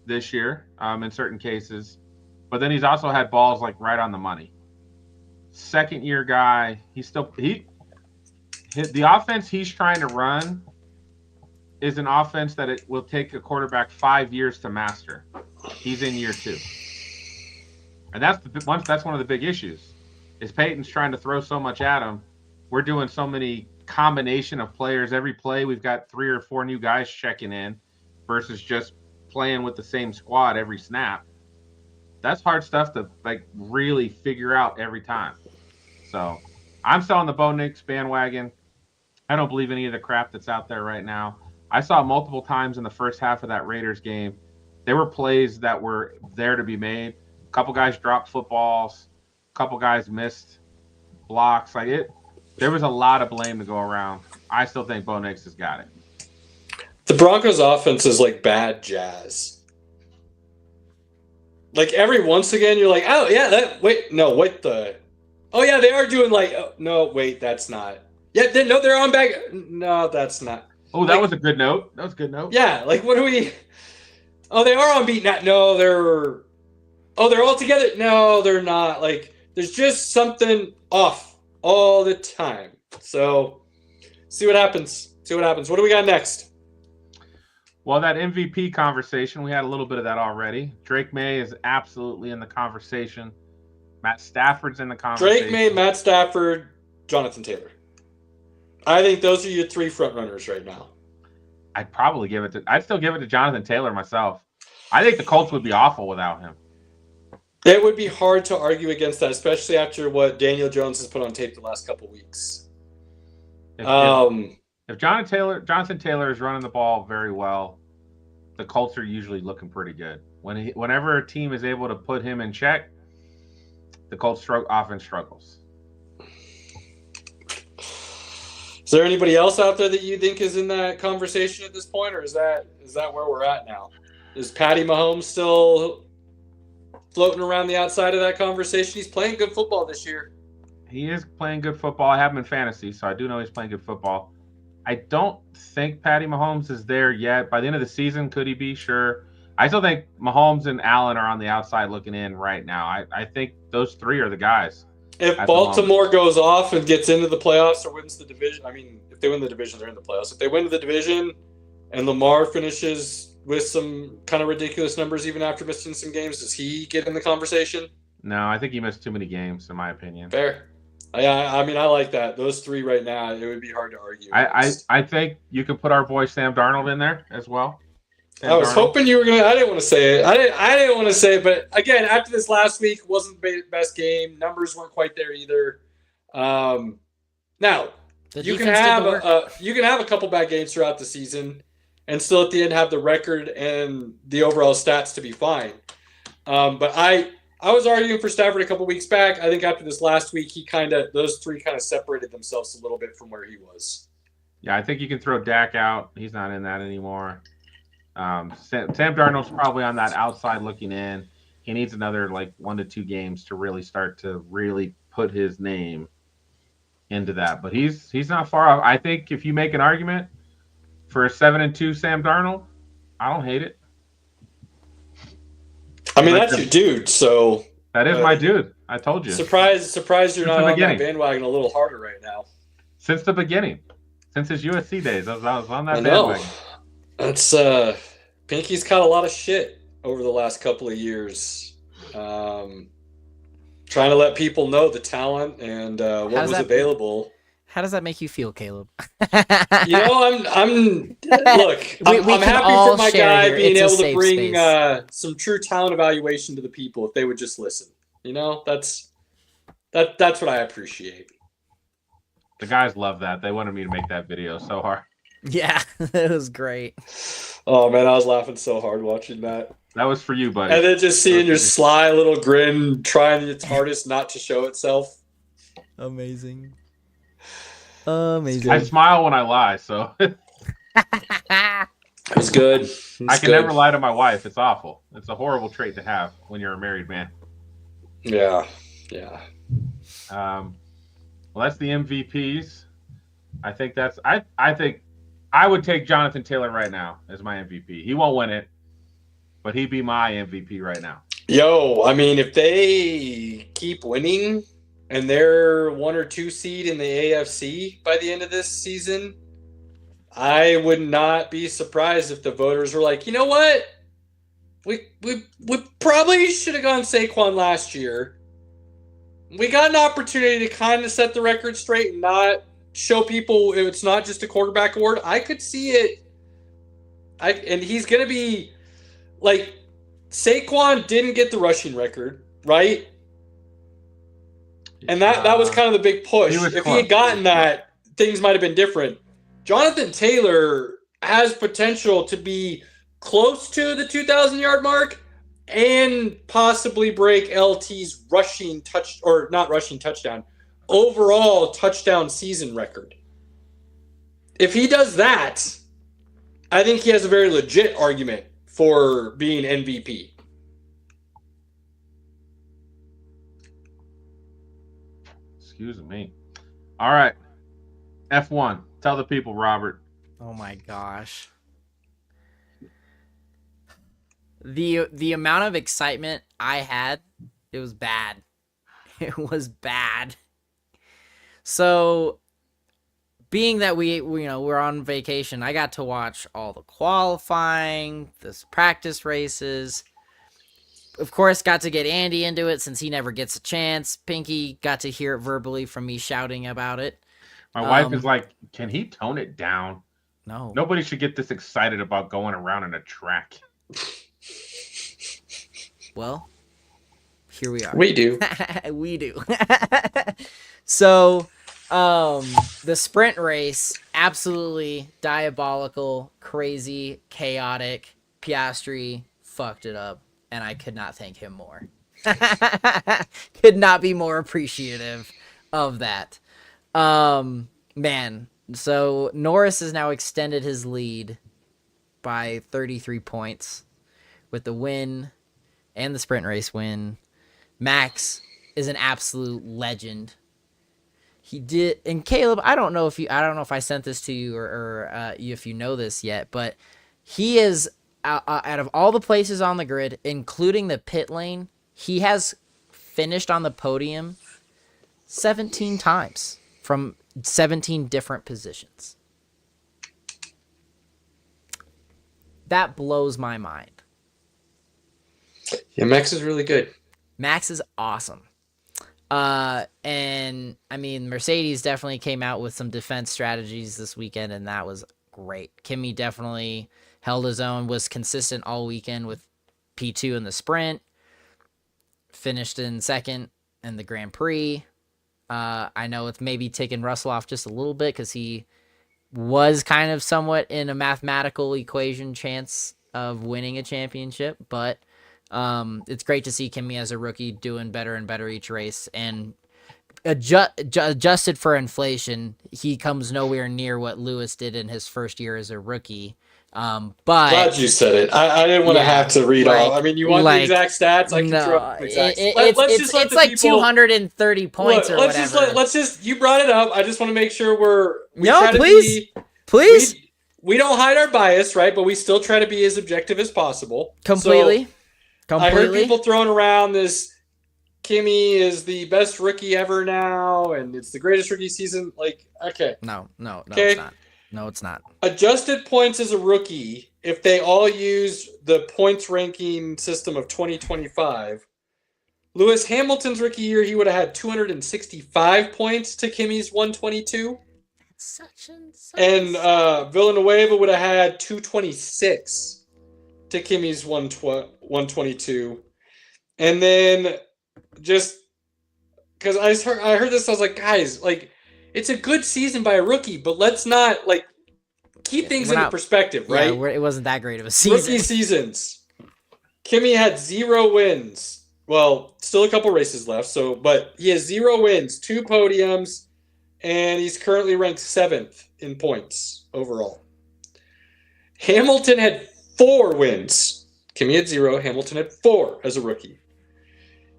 D: this year in certain cases, but then he's also had balls like right on the money. Second year guy, the offense he's trying to run is an offense that it will take a quarterback 5 years to master. He's in year 2. And that's one of the big issues is Peyton's trying to throw so much at him. We're doing so many combination of players. Every play we've got 3 or 4 new guys checking in versus just playing with the same squad every snap. That's hard stuff to like really figure out every time. So I'm still on the Bo Nix bandwagon. I don't believe any of the crap that's out there right now. I saw multiple times in the first half of that Raiders game, there were plays that were there to be made. A couple guys dropped footballs. A couple guys missed blocks. There was a lot of blame to go around. I still think Bo Nix has got it.
B: The Broncos offense is like bad jazz. Like every once again, you're like, oh yeah, oh yeah, they are doing like, oh, no, wait, that's not. Yeah, they're on back. No, that's not.
D: Oh, that was a good note. That was a good note.
B: Yeah, like what do we? Oh, they are on beat. No, they're all together. No, they're not. Like there's just something off all the time. So see what happens. What do we got next?
D: Well, that MVP conversation, we had a little bit of that already. Drake May is absolutely in the conversation. Matt Stafford's in the conversation.
B: Drake May, Matt Stafford, Jonathan Taylor. I think those are your 3 front runners right now.
D: I'd still give it to Jonathan Taylor myself. I think the Colts would be awful without him.
B: It would be hard to argue against that, especially after what Daniel Jones has put on tape the last couple weeks.
D: If Jonathan Taylor is running the ball very well, the Colts are usually looking pretty good. Whenever a team is able to put him in check, the Colts offense struggles.
B: Is there anybody else out there that you think is in that conversation at this point, or is that where we're at now? Is Patty Mahomes still floating around the outside of that conversation? He's playing good football this year.
D: He is playing good football. I have him in fantasy, so I do know he's playing good football. I don't think Patty Mahomes is there yet. By the end of the season, could he be? Sure. I still think Mahomes and Allen are on the outside looking in right now. I think those three are the guys.
B: If Baltimore goes off and gets into the playoffs or wins the division, I mean, if they win the division, they're in the playoffs. If they win the division and Lamar finishes with some kind of ridiculous numbers even after missing some games, does he get in the conversation?
D: No, I think he missed too many games, in my opinion.
B: Fair. I mean, I like that. Those three right now, it would be hard to argue.
D: I think you could put our boy Sam Darnold in there as well.
B: I was hoping you were gonna. I didn't want to say it. I didn't want to say it, but again, after this last week, wasn't the best game. Numbers weren't quite there either. Now you can have a couple bad games throughout the season, and still at the end have the record and the overall stats to be fine. But I was arguing for Stafford a couple weeks back. I think after this last week, those three kind of separated themselves a little bit from where he was.
D: Yeah, I think you can throw Dak out. He's not in that anymore. Sam Darnold's probably on that outside looking in. He needs another 1 to 2 games to really start to really put his name into that. But he's not far off. I think if you make an argument for a 7-2 Sam Darnold, I don't hate it.
B: I mean, that's your dude. So
D: that is my dude. I told you.
B: Surprised you're not on that bandwagon a little harder right now.
D: Since the beginning, since his USC days, I was on that bandwagon.
B: That's Pinky's caught a lot of shit over the last couple of yeers. Trying to let people know the talent and what was available.
C: How does that make you feel, Caleb?
B: I'm happy for my guy being able to bring some true talent evaluation to the people if they would just listen. That's what I appreciate.
D: The guys love that. They wanted me to make that video so hard.
C: Yeah, it was great.
B: Oh man, I was laughing so hard watching that.
D: That was for you, buddy.
B: And then just seeing your sly little grin trying its hardest not to show itself.
C: Amazing.
D: I smile when I lie, so
B: it was good.
D: I can never lie to my wife. It's awful. It's a horrible trait to have when you're a married man.
B: Yeah.
D: Well, that's the MVPs. I think I would take Jonathan Taylor right now as my MVP. He won't win it, but he'd be my MVP right now.
B: Yo, I mean, if they keep winning and they're 1 or 2 seed in the AFC by the end of this season, I would not be surprised if the voters were like, you know what? We probably should have gone Saquon last year. We got an opportunity to kind of set the record straight and not show people it's not just a quarterback award. I could see it. And he's going to be Saquon didn't get the rushing record, right? And that was kind of the big push. If he had gotten that, things might have been different. Jonathan Taylor has potential to be close to the 2,000-yard mark and possibly break LT's overall touchdown season record. If he does that, I think he has a very legit argument for being MVP.
D: Excuse me. All right. F1. Tell the people, Robert.
C: Oh my gosh. The amount of excitement I had, it was bad. It was bad. So, being that we're on vacation, I got to watch all the qualifying, the practice races. Of course, got to get Andy into it since he never gets a chance. Pinky got to hear it verbally from me shouting about it.
D: My wife is like, can he tone it down?
C: No.
D: Nobody should get this excited about going around in a track.
C: Well, here we are.
B: We do.
C: We do. So, the sprint race, absolutely diabolical, crazy, chaotic. Piastri fucked it up, and I could not thank him more. Could not be more appreciative of that. Man, so Norris has now extended his lead by 33 points with the win and the sprint race win. Max is an absolute legend. He did, and Caleb, I don't know if I sent this to you or if you know this yet, but he is out of all the places on the grid, including the pit lane, he has finished on the podium 17 times from 17 different positions. That blows my mind.
B: Yeah, Max is really good.
C: Max is awesome. And I mean, Mercedes definitely came out with some defense strategies this weekend, and that was great. Kimi definitely held his own, was consistent all weekend with P2 in the sprint, finished in second in the Grand Prix. I know it's maybe taking Russell off just a little bit because he was kind of somewhat in a mathematical equation chance of winning a championship, but it's great to see Kimi as a rookie doing better and better each race, and adjusted for inflation, he comes nowhere near what Lewis did in his first year as a rookie. But
B: Glad you said it. I didn't want to have to read all. I mean, you want the exact stats? I can throw up the exact.
C: It's like people, 230 points or whatever.
B: Let's just. You brought it up. I just want to make sure
C: please.
B: We don't hide our bias, right? But we still try to be as objective as possible.
C: Completely.
B: I heard people throwing around this. Kimi is the best rookie ever now, and it's the greatest rookie season. Like, okay.
C: No,
B: okay.
C: It's not. No, it's not.
B: Adjusted points as a rookie, if they all use the points ranking system of 2025, Lewis Hamilton's rookie year, he would have had 265 points to Kimi's 122. And Villanueva would have had 226 to Kimi's 122. And then just because I heard this, I was like, guys, like, it's a good season by a rookie, but let's not keep things into perspective, right?
C: Yeah, it wasn't that great of a season.
B: Rookie seasons. Kimi had 0 wins. Well, still a couple races left, but he has 0 wins, 2 podiums, and he's currently ranked 7th in points overall. Hamilton had 4 wins. Kimi had 0. Hamilton had 4 as a rookie.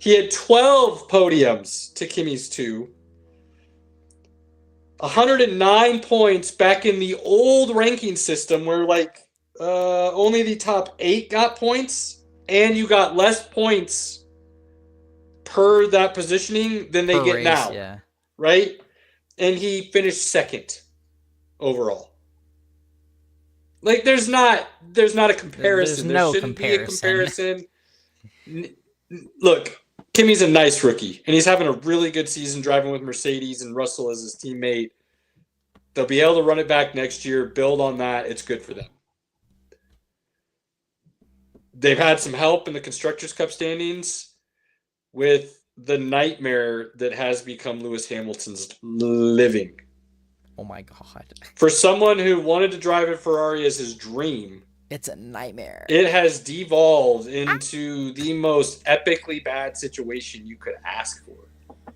B: He had 12 podiums to Kimi's 2. 109 points back in the old ranking system where only the top 8 got points, and you got less points per that positioning than they get now.
C: Yeah.
B: Right? And he finished 2nd overall. Like, there's not a comparison.
C: There
B: shouldn't be a comparison. Look, Kimi's a nice rookie, and he's having a really good season driving with Mercedes and Russell as his teammate. They'll be able to run it back next year, build on that. It's good for them. They've had some help in the Constructors' Cup standings with the nightmare that has become Lewis Hamilton's living.
C: Oh, my God.
B: For someone who wanted to drive a Ferrari as his dream,
C: it's a nightmare.
B: It has devolved into the most epically bad situation you could ask for.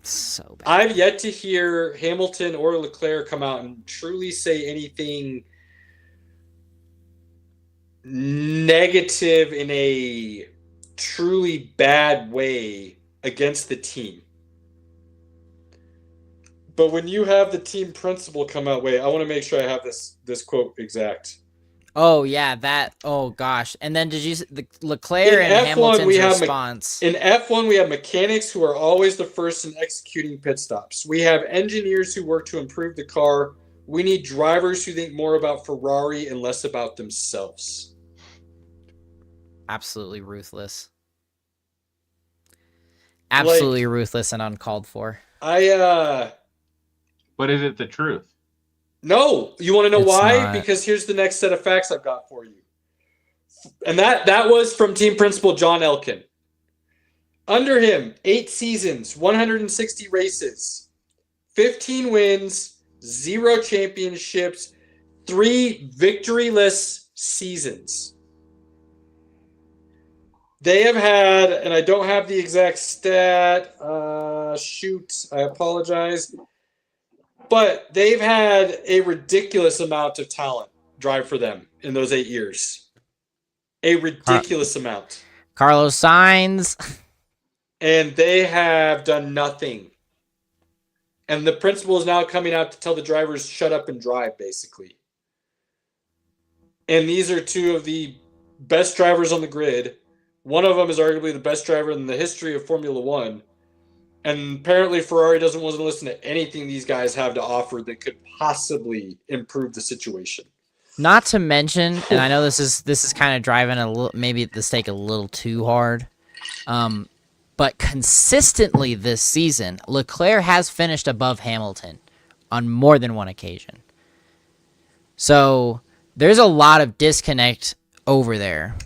C: So bad.
B: I've yet to hear Hamilton or Leclerc come out and truly say anything negative in a truly bad way against the team. But when you have the team principal come out, I want to make sure I have this quote exact.
C: Oh, yeah, oh gosh. And then did you the Leclerc and Hamilton's response?
B: In F1, we have mechanics who are always the first in executing pit stops. We have engineers who work to improve the car. We need drivers who think more about Ferrari and less about themselves.
C: Absolutely ruthless. Absolutely ruthless and uncalled for.
D: But is it the truth?
B: No. You want to know why?
C: Not.
B: Because here's the next set of facts I've got for you. And that was from team principal John Elkin. Under him, 8 seasons, 160 races, 15 wins, 0 championships, 3 victoryless seasons. They have had, and I don't have the exact stat, shoot, I apologize, but they've had a ridiculous amount of talent drive for them in those 8 years. A ridiculous amount.
C: Carlos Sainz.
B: And they have done nothing. And the principal is now coming out to tell the drivers, shut up and drive, basically. And these are two of the best drivers on the grid. One of them is arguably the best driver in the history of Formula One. And apparently Ferrari doesn't want to listen to anything these guys have to offer that could possibly improve the situation.
C: Not to mention, and I know this is kind of driving a little, maybe the stake a little too hard, but consistently this season, Leclerc has finished above Hamilton on more than one occasion. So there's a lot of disconnect over there.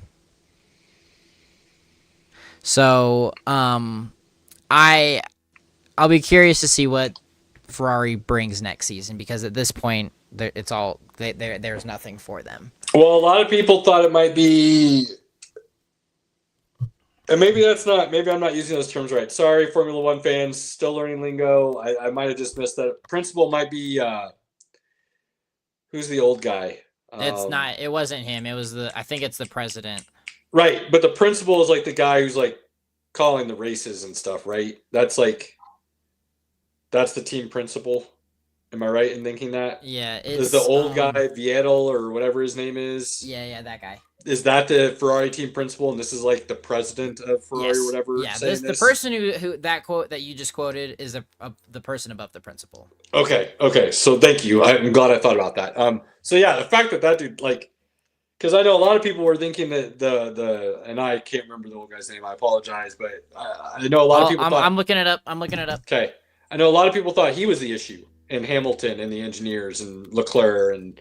C: So I'll be curious to see what Ferrari brings next season, because at this point there's nothing for them.
B: Well, a lot of people thought it might be, and maybe I'm not using those terms right. Sorry, Formula One fans, still learning lingo. I might have just missed that. Principal might be, who's the old guy?
C: It wasn't him. It was I think it's the president.
B: Right, but the principal is like the guy who's like calling the races and stuff, right? That's the team principal. Am I right in thinking that?
C: Yeah,
B: is the old guy Viettel or whatever his name is?
C: Yeah, that guy.
B: Is that the Ferrari team principal, and this is like the president of Ferrari or whatever?
C: Yeah, the person who that quote that you just quoted is the person above the principal.
B: Okay. So thank you. I'm glad I thought about that. So yeah, the fact that dude, like, because I know a lot of people were thinking that and I can't remember the old guy's name. I apologize, but I know a lot of people thought.
C: I'm looking it up.
B: Okay, I know a lot of people thought he was the issue, and Hamilton and the engineers and Leclerc, and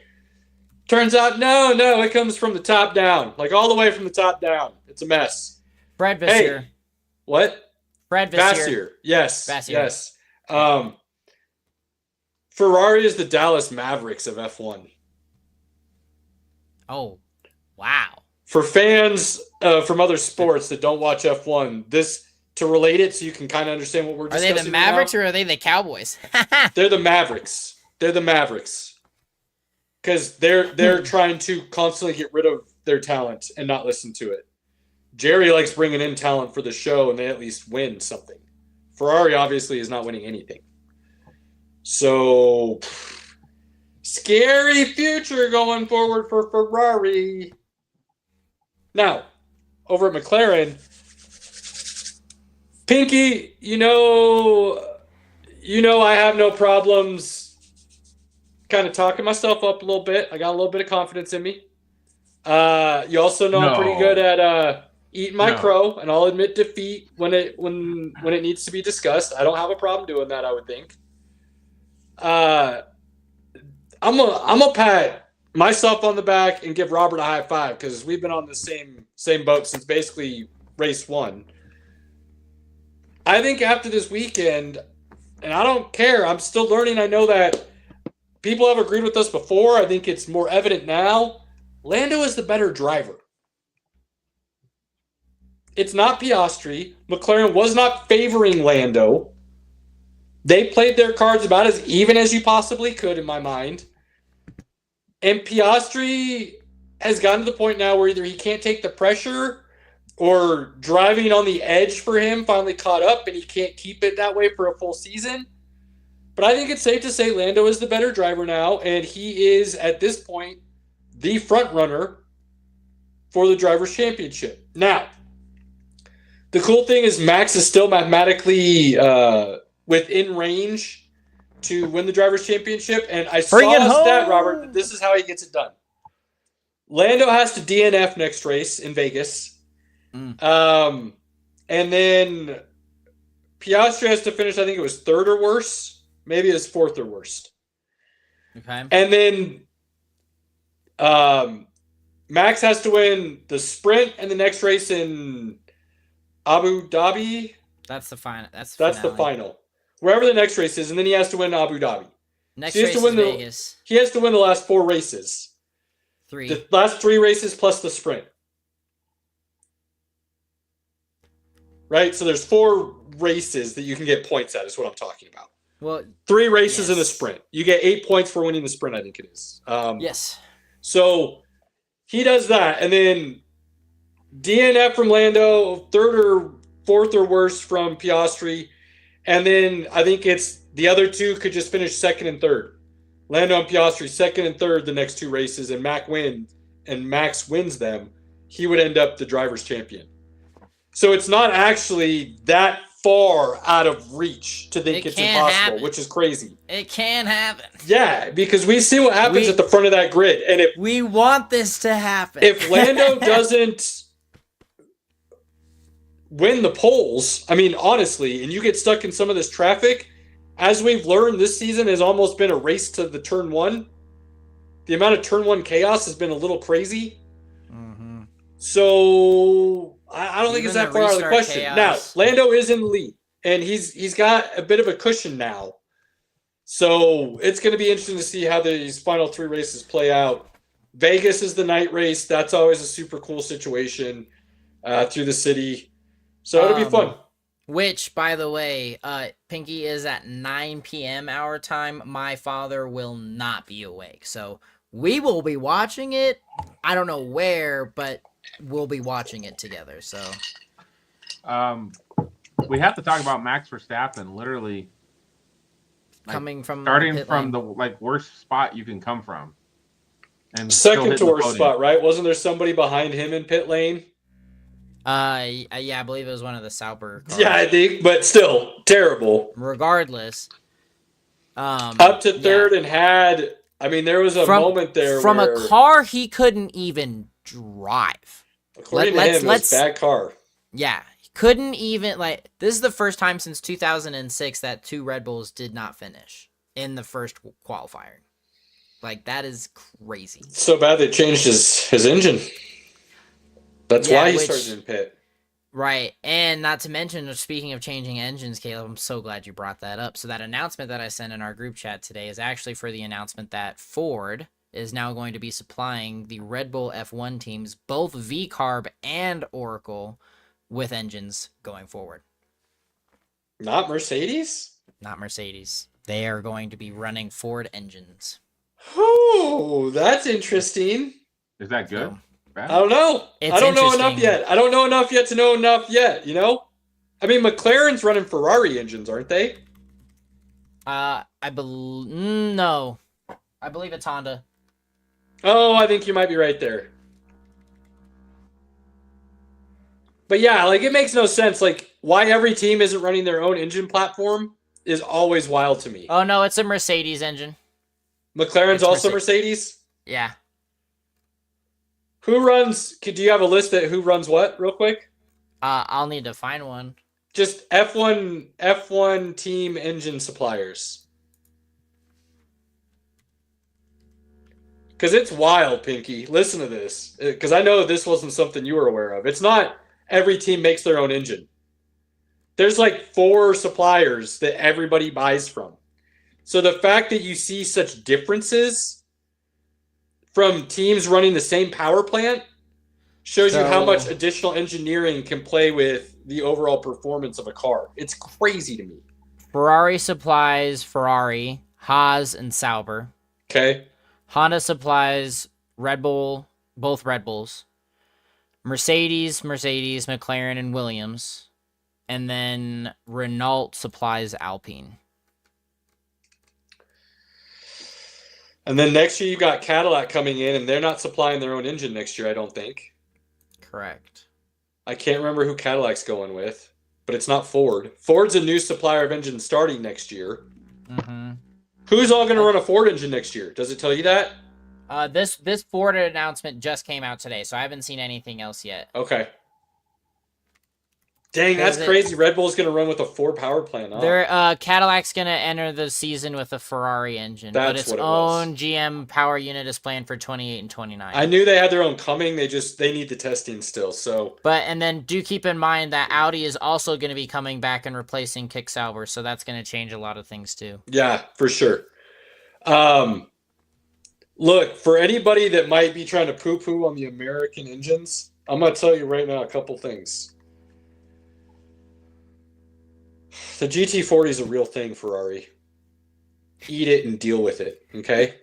B: turns out no, it comes from the top down, like all the way from the top down. It's a mess.
C: Brad Vasseur.
B: Hey, what?
C: Brad Vasseur.
B: Yes.
C: Vasseur.
B: Yes. Ferrari is the Dallas Mavericks of F1.
C: Oh, wow.
B: For fans from other sports that don't watch F1, to relate it so you can kind of understand what we're discussing.
C: Are they the Mavericks or are they the Cowboys?
B: They're the Mavericks. Because they're trying to constantly get rid of their talent and not listen to it. Jerry likes bringing in talent for the show, and they at least win something. Ferrari obviously is not winning anything. So, scary future going forward for Ferrari. Now, over at McLaren, Pinky, you know I have no problems kind of talking myself up a little bit. I got a little bit of confidence in me. You also know I'm pretty good at eating my crow, and I'll admit defeat when it needs to be discussed. I don't have a problem doing that, I would think. I'm gonna pat myself on the back and give Robert a high five, because we've been on the same boat since basically race one. I think after this weekend, and I don't care, I'm still learning. I know that people have agreed with us before. I think it's more evident now. Lando is the better driver. It's not Piastri. McLaren was not favoring Lando. They played their cards about as even as you possibly could, in my mind. And Piastri has gotten to the point now where either he can't take the pressure, or driving on the edge for him finally caught up and he can't keep it that way for a full season. But I think it's safe to say Lando is the better driver now, and he is, at this point, the front runner for the Drivers' Championship. Now, the cool thing is Max is still mathematically within range to win the Drivers' Championship, and I saw a stat, Robert, that this is how he gets it done. Lando has to DNF next race in Vegas. And then Piastri has to finish, I think it was third or worse. Maybe it's fourth or worst.
C: Okay.
B: And then Max has to win the sprint and the next race in Abu Dhabi.
C: That's the final. That's
B: the final. Wherever the next race is, and then he has to win Abu Dhabi.
C: Next race is Vegas.
B: He has to win the last 4 races.
C: 3.
B: The last 3 races plus the sprint. Right? So there's 4 races that you can get points at, is what I'm talking about.
C: Well,
B: 3 races in a
C: yes.
B: sprint. You get 8 points for winning the sprint, I think it is.
C: Yes.
B: So he does that. And then DNF from Lando, 3rd or 4th or worst from Piastri. And then I think it's the other 2 could just finish 2nd and 3rd. Lando and Piastri, 2nd and 3rd the next 2 races, and Max wins them. He would end up the driver's champion. So it's not actually that far out of reach to think it's impossible,
C: happen.
B: which is crazy.
C: It can happen.
B: Yeah, because we see what happens at the front of that grid. And if
C: we want this to happen.
B: If Lando doesn't win the polls, I mean, honestly, and you get stuck in some of this traffic, as we've learned, this season has almost been a race to the turn 1. The amount of turn 1 chaos has been a little crazy.
C: Mm-hmm.
B: So I don't think it's that far out of the question.
C: Chaos.
B: Now, Lando is in the lead, and he's got a bit of a cushion now. So it's going to be interesting to see how these final 3 races play out. Vegas is the night race. That's always a super cool situation through the city. So it'll be fun.
C: Which, by the way, Pinky, is at 9 p.m. our time. My father will not be awake. So we will be watching it. I don't know where, but we'll be watching it together. So
D: we have to talk about Max Verstappen, literally
C: coming from
D: starting from the worst spot you can come from. And
B: second to worst spot, right? Wasn't there somebody behind him in pit lane?
C: Yeah, I believe it was one of the Sauber cars.
B: Yeah, I think, but still terrible.
C: Regardless,
B: up to third and had. I mean, there was a moment there
C: from
B: where,
C: a car he couldn't even drive.
B: According to him, it was a bad car.
C: Yeah, he couldn't even This is the first time since 2006 that 2 Red Bulls did not finish in the first qualifier. That is crazy.
B: It's so bad they changed his engine. That's why he started in pit.
C: Right. And not to mention, speaking of changing engines, Caleb, I'm so glad you brought that up. So that announcement that I sent in our group chat today is actually for the announcement that Ford is now going to be supplying the Red Bull F1 teams, both V-Carb and Oracle, with engines going forward.
B: Not Mercedes?
C: Not Mercedes. They are going to be running Ford engines.
B: Oh, that's interesting.
D: Is that good?
C: So,
B: I don't know. I don't know enough yet. I don't know enough yet to know enough yet, you know? I mean, McLaren's running Ferrari engines, aren't they?
C: I believe... No. I believe it's Honda.
B: Oh, I think you might be right there. But yeah, it makes no sense. Why every team isn't running their own engine platform is always wild to me.
C: Oh, no, it's a Mercedes engine.
B: McLaren's also Mercedes?
C: Yeah.
B: Who runs... Do you have a list of who runs what, real quick?
C: I'll need to find one.
B: Just F1 team engine suppliers. Because it's wild, Pinky. Listen to this. Because I know this wasn't something you were aware of. It's not every team makes their own engine. There's 4 suppliers that everybody buys from. So the fact that you see such differences from teams running the same power plant shows you how much additional engineering can play with the overall performance of a car. It's crazy to me.
C: Ferrari supplies Ferrari, Haas, and Sauber.
B: Okay.
C: Honda supplies Red Bull, both Red Bulls. Mercedes, McLaren, and Williams. And then Renault supplies Alpine.
B: And then next year you got Cadillac coming in, and they're not supplying their own engine next year, I don't think.
C: Correct.
B: I can't remember who Cadillac's going with, but it's not Ford. Ford's a new supplier of engines starting next year.
C: Mm-hmm.
B: Who's all going to run a Ford engine next year? Does it tell you that?
C: This Ford announcement just came out today, so I haven't seen anything else yet.
B: Okay. Dang, that's crazy. Red Bull's going to run with a 4 power plant. Huh?
C: Cadillac's going to enter the season with a Ferrari engine, but its own GM power unit is planned for 28 and 29.
B: I knew they had their own coming. They need the testing still. So,
C: and then do keep in mind that Audi is also going to be coming back and replacing Kick Sauber, so that's going to change a lot of things too.
B: Yeah, for sure. Look, for anybody that might be trying to poo-poo on the American engines, I'm going to tell you right now a couple things. The GT40 is a real thing, Ferrari. Eat it and deal with it, okay?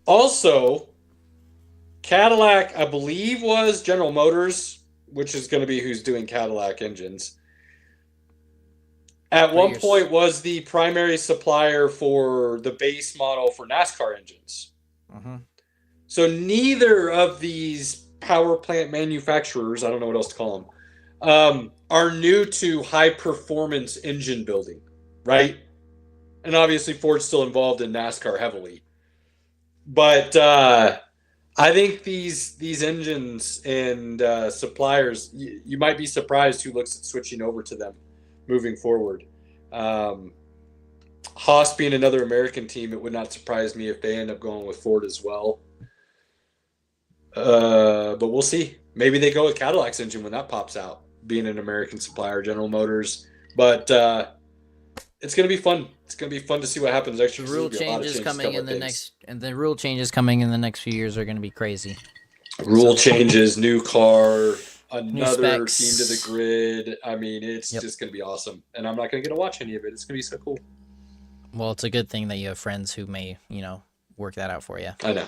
B: Also, Cadillac, I believe, was General Motors, which is going to be who's doing Cadillac engines. At one point was the primary supplier for the base model for NASCAR engines.
C: Mm-hmm.
B: So neither of these power plant manufacturers, I don't know what else to call them, are new to high performance engine building, right? And obviously Ford's still involved in NASCAR heavily. But I think these engines and suppliers, you might be surprised who looks at switching over to them moving forward. Haas being another American team, it would not surprise me if they end up going with Ford as well. But we'll see. Maybe they go with Cadillac's engine when that pops out, being an American supplier, General Motors. But it's going to be fun. It's going to be fun to see what happens next year.
C: The rule changes coming in the next few years are going to be crazy.
B: Rule changes, new car, another team to the grid. I mean, it's just going to be awesome. And I'm not going to get to watch any of it. It's going to be so cool.
C: Well, it's a good thing that you have friends who may, work that out for you.
B: I know.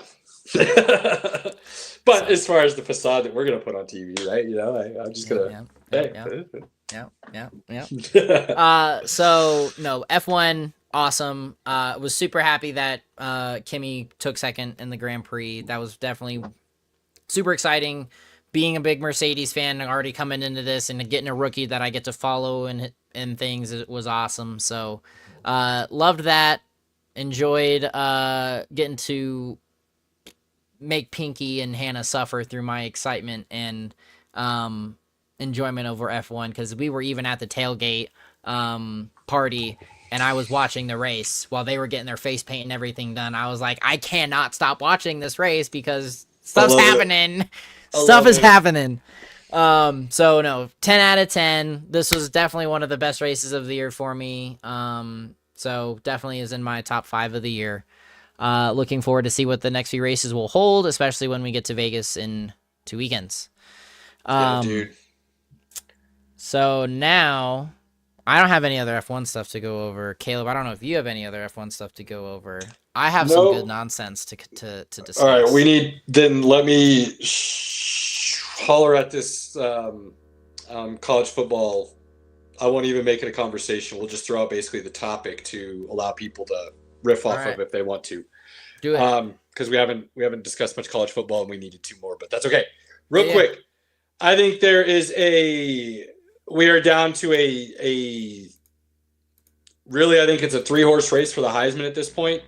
B: But as far as the facade that we're going to put on TV, right? I'm just going to...
C: So no, F1 awesome. Was super happy that Kimi took second in the Grand Prix. That was definitely super exciting. Being a big Mercedes fan, already coming into this and getting a rookie that I get to follow and things, it was awesome. So loved that. Enjoyed getting to make Pinky and Hannah suffer through my excitement and enjoyment over F1, because we were even at the tailgate party and I was watching the race while they were getting their face paint and everything done. I was like, I cannot stop watching this race because stuff's happening. Stuff is happening. So no, 10 out of 10. This was definitely one of the best races of the year for me. So definitely is in my top 5 of the year. Looking forward to see what the next few races will hold, especially when we get to Vegas in 2 weekends.
B: Yeah, dude.
C: So now, I don't have any other F1 stuff to go over. Caleb, I don't know if you have any other F1 stuff to go over. I have some good nonsense to discuss.
B: All right, let me holler at this college football. I won't even make it a conversation. We'll just throw out basically the topic to allow people to riff off of if they want to.
C: Do it.
B: Because we haven't discussed much college football and we needed 2 more, but that's okay. Real quick, I think we are down to a really, I think it's a 3-horse race for the Heisman at this point.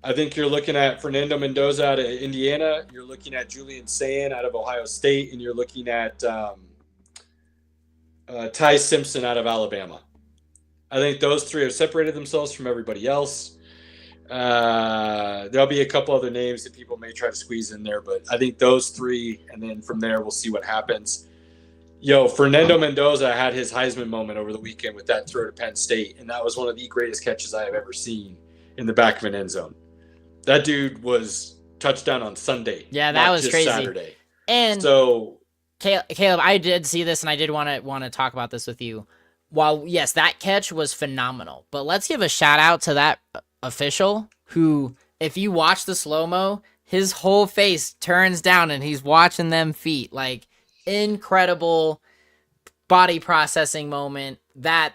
B: I think you're looking at Fernando Mendoza out of Indiana, you're looking at Julian Sayin out of Ohio State, and you're looking at Ty Simpson out of Alabama. I think those 3 have separated themselves from everybody else. There'll be a couple other names that people may try to squeeze in there, but I think those 3, and then from there we'll see what happens. Fernando Mendoza had his Heisman moment over the weekend with that throw to Penn State, and that was one of the greatest catches I have ever seen in the back of an end zone. That dude was touchdown on Sunday.
C: Yeah, that was crazy.
B: Saturday.
C: And
B: so,
C: Caleb, I did see this, and I did want to talk about this with you. While yes, that catch was phenomenal, but let's give a shout out to that official who, if you watch the slow-mo, his whole face turns down and he's watching them feet. Like, incredible body processing moment. That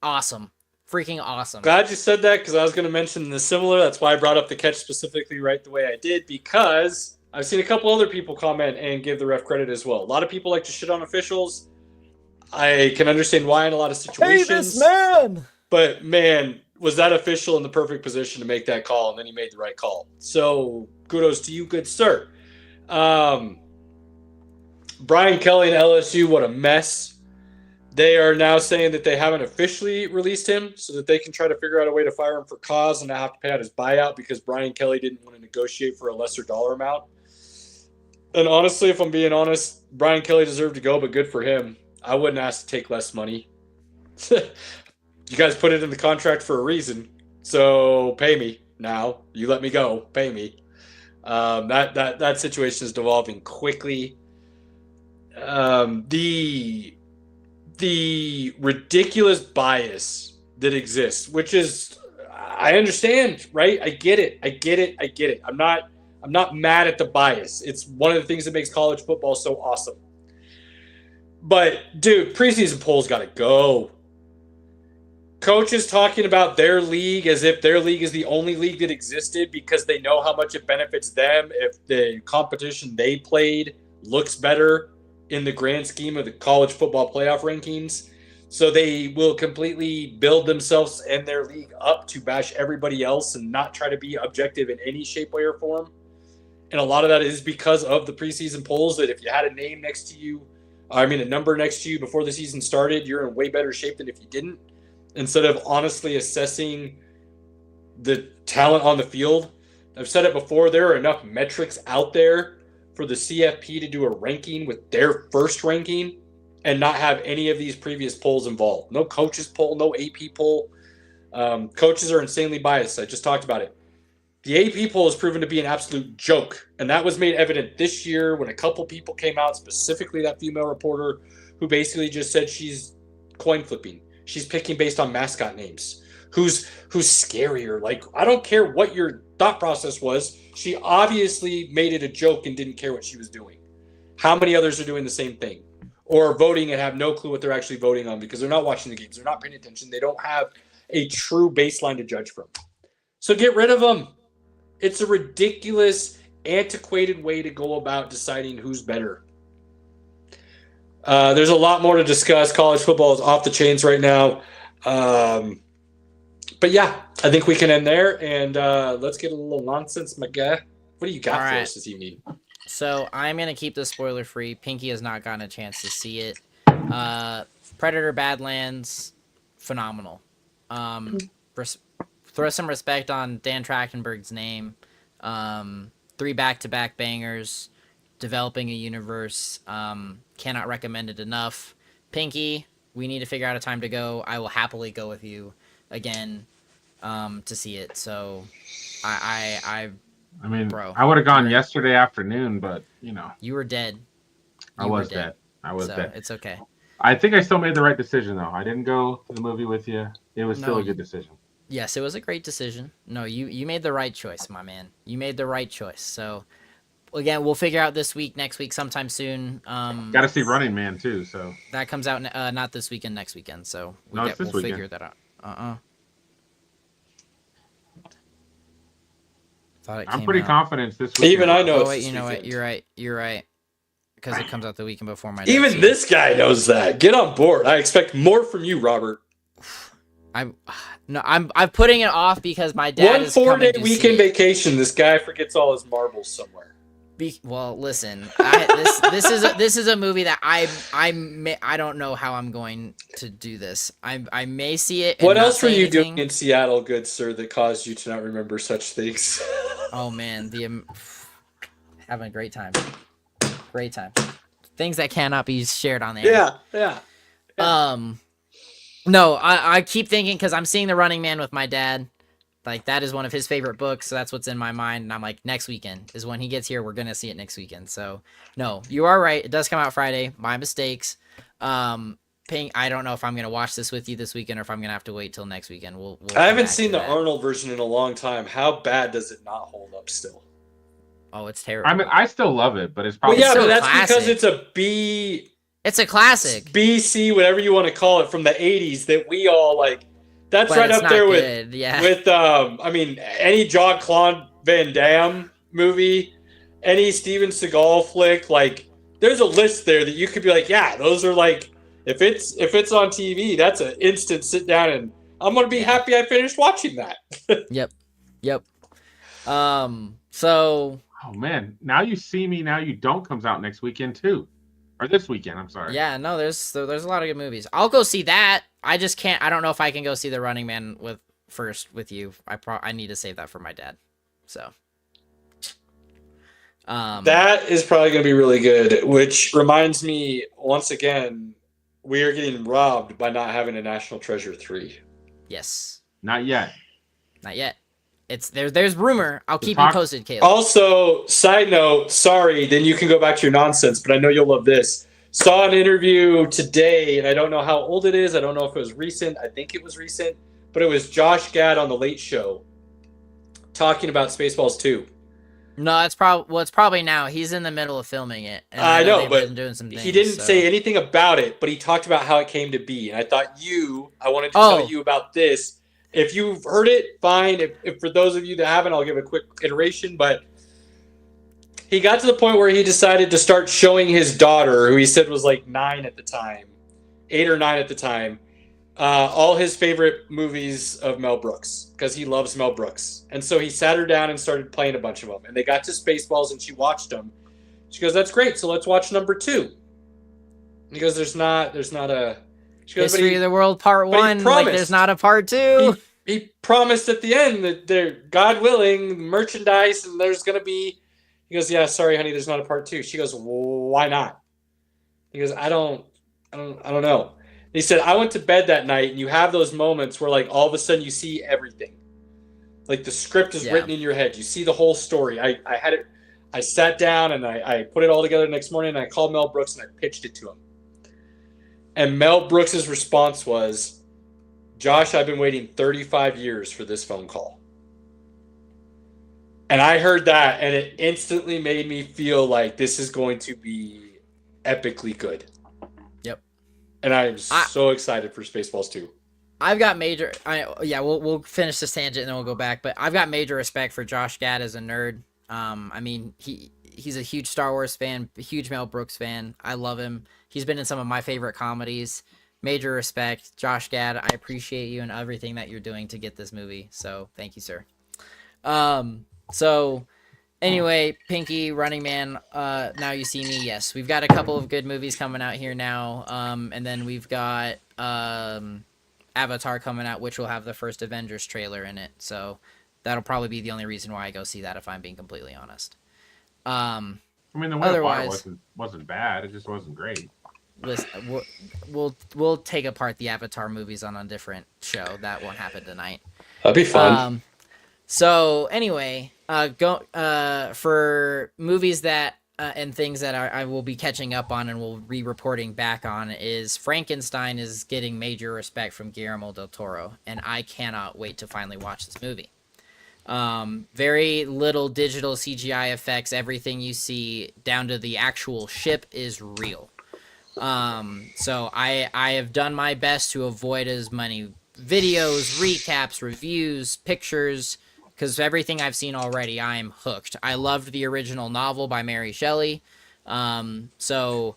C: awesome. Freaking awesome.
B: Glad you said that, because I was going to mention the similar. That's why I brought up the catch specifically right the way I did, because I've seen a couple other people comment and give the ref credit as well. A lot of people like to shit on officials. I can understand why in a lot of situations.
C: Hey, this man!
B: But, man, was that official in the perfect position to make that call, and then he made the right call. So, kudos to you, good sir. Brian Kelly and LSU, what a mess. They are now saying that they haven't officially released him so that they can try to figure out a way to fire him for cause and not have to pay out his buyout because Brian Kelly didn't want to negotiate for a lesser dollar amount. And honestly, if I'm being honest, Brian Kelly deserved to go, but good for him. I wouldn't ask to take less money. You guys put it in the contract for a reason, so pay me. now. You let me go. Pay me. That situation is devolving quickly. The ridiculous bias that exists, which is, I understand, right? I get it. I'm not mad at the bias. It's one of the things that makes college football so awesome. But dude, preseason polls got to go. Coaches talking about their league as if their league is the only league that existed because they know how much it benefits them if the competition they played looks better in the grand scheme of the college football playoff rankings. So they will completely build themselves and their league up to bash everybody else and not try to be objective in any shape, way, or form. And a lot of that is because of the preseason polls, that if you had a name next to you, a number next to you before the season started, you're in way better shape than if you didn't. Instead of honestly assessing the talent on the field. I've said it before, there are enough metrics out there for the CFP to do a ranking with their first ranking and not have any of these previous polls involved. No coaches poll, no AP poll. Coaches are insanely biased. I just talked about it. The AP poll has proven to be an absolute joke, and that was made evident this year when a couple people came out, specifically that female reporter, who basically just said she's coin flipping. She's picking based on mascot names. Who's scarier? Like, I don't care what your thought process was. She obviously made it a joke and didn't care what she was doing. How many others are doing the same thing? Or voting and have no clue what they're actually voting on because they're not watching the games. They're not paying attention. They don't have a true baseline to judge from. So get rid of them. It's a ridiculous, antiquated way to go about deciding who's better. There's a lot more to discuss. College football is off the chains right now. But yeah, I think we can end there, and let's get a little nonsense, my guy. What do you got for us this evening?
C: So I'm going to keep this spoiler free. Pinky has not gotten a chance to see it. Predator Badlands, phenomenal. Throw some respect on Dan Trachtenberg's name. 3 back-to-back bangers. Developing a universe. Cannot recommend it enough. Pinky, we need to figure out a time to go. I will happily go with you again to see it. So bro,
D: I would have gone yesterday afternoon, but
C: you were dead.
D: I was dead.
C: It's okay.
D: I think I still made the right decision, though. I didn't go to the movie with you. It was still a good decision.
C: Yes, it was a great decision. No, you made the right choice, my man. You made the right choice. So again, we'll figure out this week, next week, sometime soon.
D: Got to see Running Man too. So
C: that comes out not this weekend, next weekend. So we'll figure that out.
D: I'm pretty confident this week.
B: Even I know.
C: Oh wait, you know what? You're right. Because it comes out the weekend before my.
B: Even this guy knows that. Get on board. I expect more from you, Robert.
C: I'm putting it off because my dad is coming to see it.
B: 1 4-day weekend vacation. This guy forgets all his marbles somewhere.
C: Well, listen, this is a movie that I don't know how I'm going to do this. I may see it.
B: What else were you doing in Seattle, good sir, that caused you to not remember such things?
C: Oh man, having a great time. Things that cannot be shared on the air.
B: Yeah.
C: No, I keep thinking because I'm seeing The Running Man with my dad. Like, that is one of his favorite books, so that's what's in my mind. And I'm like, next weekend is when he gets here. We're going to see it next weekend. So, no, you are right. It does come out Friday. My mistakes. Ping, I don't know if I'm going to watch this with you this weekend or if I'm going to have to wait till next weekend. We'll
B: I haven't seen the Arnold version in a long time. How bad does it not hold up still?
C: Oh, it's terrible.
D: I mean, I still love it, but it's probably...
B: Well, yeah,
C: so
B: but that's
C: classic.
B: because it's a B...
C: It's a classic.
B: BC, whatever you want to call it, from the 80s that we all like. That's
C: But
B: right
C: it's
B: up
C: not
B: there
C: good, yeah.
B: with any Jean-Claude Van Damme movie, any Steven Seagal flick. Like, there's a list there that you could be like, yeah, those are like, if it's on TV, that's an instant sit down and I'm gonna be happy I finished watching that.
C: Yep. So.
D: Oh man, Now You See Me, Now You Don't comes out next weekend too. Or this weekend, I'm sorry.
C: Yeah, no, there's a lot of good movies. I'll go see that. I just can't. I don't know if I can go see The Running Man with you. I need to save that for my dad. So.
B: That is probably going to be really good. Which reminds me, once again, we are getting robbed by not having a National Treasure 3.
C: Yes.
D: Not yet.
C: It's there's rumor. I'll keep you
D: talk-
C: posted, Caleb.
B: Also, side note, sorry, then you can go back to your nonsense, but I know you'll love this. Saw an interview today, and I don't know how old it is. I don't know if it was recent. I think it was recent, but it was Josh Gad on The Late Show talking about Spaceballs 2.
C: No, it's probably now. He's in the middle of filming it. And
B: I know,
C: they've
B: but
C: been doing some things,
B: he didn't
C: so.
B: say anything about it, but he talked about how it came to be. And I thought I wanted to
C: Oh.
B: tell you about this. If you've heard it, fine. If for those of you that haven't, I'll give a quick iteration. But he got to the point where he decided to start showing his daughter, who he said was like 9 at the time, 8 or 9 at the time, all his favorite movies of Mel Brooks, because he loves Mel Brooks. And so he sat her down and started playing a bunch of them. And they got to Spaceballs, and she watched them. She goes, "That's great. So let's watch number 2." He goes, "There's not a." She goes,
C: History of the World Part 1. Like, there's not a Part 2.
B: He promised at the end that there, God willing, merchandise, and there's gonna be. He goes, "Yeah, sorry, honey, there's not a Part 2." She goes, "Why not?" He goes, I don't know." He said, "I went to bed that night, and you have those moments where, like, all of a sudden you see everything. Like, the script is written in your head. You see the whole story. I had it. I sat down, and I put it all together the next morning, and I called Mel Brooks, and I pitched it to him. And Mel Brooks' response was, "Josh, I've been waiting 35 years for this phone call." And I heard that, and it instantly made me feel like this is going to be epically good.
C: Yep.
B: And I'm so excited for Spaceballs 2.
C: I've got major. We'll finish this tangent and then we'll go back. But I've got major respect for Josh Gad as a nerd. I mean, he's a huge Star Wars fan, a huge Mel Brooks fan. I love him. He's been in some of my favorite comedies. Major respect, Josh Gad. I appreciate you and everything that you're doing to get this movie. So thank you, sir. So anyway, Pinky, Running Man, Now You See Me. Yes, we've got a couple of good movies coming out here now. And then we've got Avatar coming out, which will have the first Avengers trailer in it. So that'll probably be the only reason why I go see that, if I'm being completely honest.
D: I mean, the otherwise wasn't bad. It just wasn't great.
C: Listen, we'll take apart the Avatar movies on a different show. That won't happen tonight.
B: That'd be fun.
C: So anyway, for movies that and things that I will be catching up on and will be reporting back on is Frankenstein is getting major respect from Guillermo del Toro, and I cannot wait to finally watch this movie. Very little digital CGI effects. Everything you see down to the actual ship is real. So I have done my best to avoid as many videos, recaps, reviews, pictures, because everything I've seen already, I am hooked. I loved the original novel by Mary Shelley. So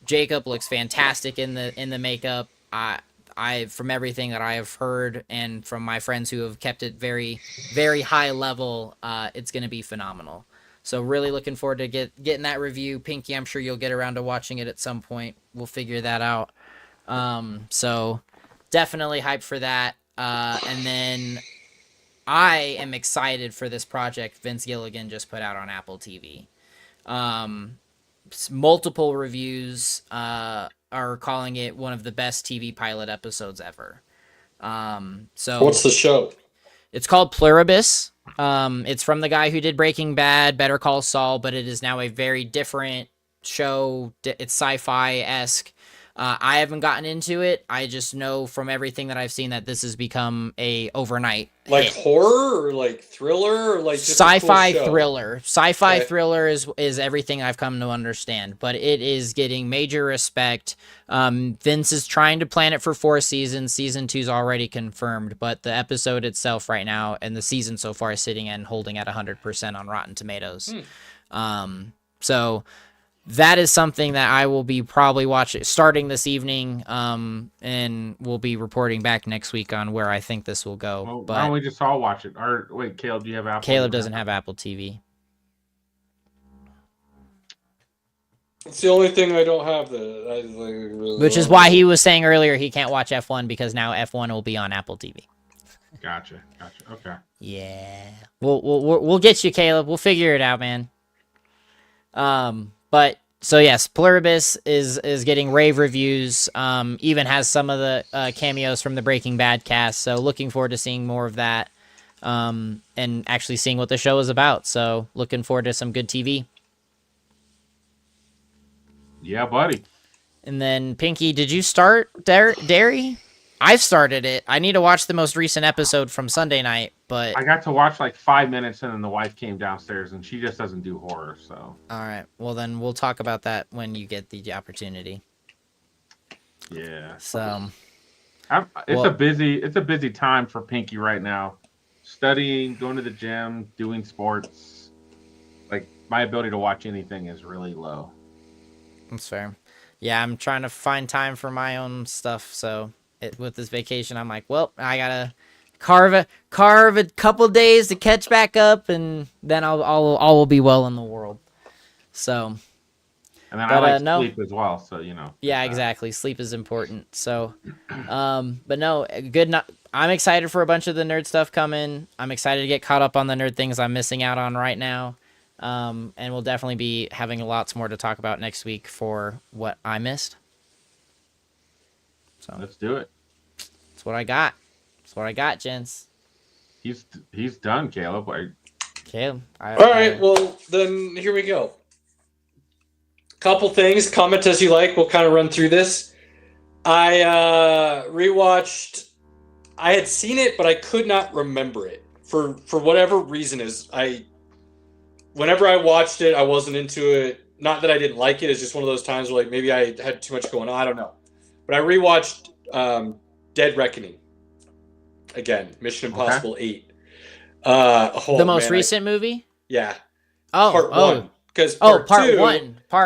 C: Jacob looks fantastic in the makeup. I from everything that I have heard and from my friends who have kept it very, very high level, it's going to be phenomenal. So really looking forward to getting that review. Pinky, I'm sure you'll get around to watching it at some point. We'll figure that out. So definitely hyped for that. And then I am excited for this project Vince Gilligan just put out on Apple TV. Multiple reviews are calling it one of the best TV pilot episodes ever. So
B: what's the show?
C: It's called Pluribus. It's from the guy who did Breaking Bad, Better Call Saul, but it is now a very different show. It's sci-fi-esque. I haven't gotten into it. I just know from everything that I've seen that this has become a overnight
B: hit. Horror or like thriller or like just sci-fi
C: thriller. Sci-fi thriller is everything I've come to understand, but it is getting major respect. Vince is trying to plan it for 4 seasons. Season 2 is already confirmed, but the episode itself right now and the season so far is sitting and holding at 100% on Rotten Tomatoes. So that is something that I will be probably watching starting this evening, and we'll be reporting back next week on where I think this will go.
D: Well,
C: but
D: why don't we just all watch it? Or wait, Caleb, do you have Apple?
C: Caleb doesn't have Apple TV.
B: It's the only thing I don't have.
C: Which is why he was saying earlier he can't watch F1 because now F1 will be on Apple TV.
D: Gotcha. Okay.
C: Yeah, we'll get you, Caleb. We'll figure it out, man. But so yes, Pluribus is getting rave reviews. Even has some of the cameos from the Breaking Bad cast. So looking forward to seeing more of that. and actually seeing what the show is about. So looking forward to some good TV.
D: Yeah, buddy.
C: And then Pinky, did you start Dairy? I've started it. I need to watch the most recent episode from Sunday night, but
D: I got to watch like 5 minutes, and then the wife came downstairs, and she just doesn't do horror. So
C: all right. Well, then we'll talk about that when you get the opportunity.
D: yeah,
C: So
D: it's a busy time for Pinky right now. Studying, going to the gym, doing sports. Like my ability to watch anything is really low.
C: that's fair. Yeah, I'm trying to find time for my own stuff. So with this vacation, I'm like, well, I gotta carve a couple days to catch back up, and then all will be well in the world. So.
D: And then
C: But,
D: I like
C: no.
D: sleep as well, so
C: Yeah, exactly. Sleep is important. So, but no, good. I'm excited for a bunch of the nerd stuff coming. I'm excited to get caught up on the nerd things I'm missing out on right now. And we'll definitely be having lots more to talk about next week for what I missed. So
D: let's do it.
C: that's what I got. That's what I got, gents.
D: He's done, Caleb.
C: Caleb.
B: All right. Well, then here we go. Couple things. Comment as you like. We'll kind of run through this. I rewatched. I had seen it, but I could not remember it for whatever reason. Whenever I watched it, I wasn't into it. Not that I didn't like it. It's just one of those times where like maybe I had too much going on. I don't know. But I rewatched Dead Reckoning again. Mission Impossible 8.
C: The most recent movie.
B: Yeah.
C: Oh,
B: part one. Because
C: part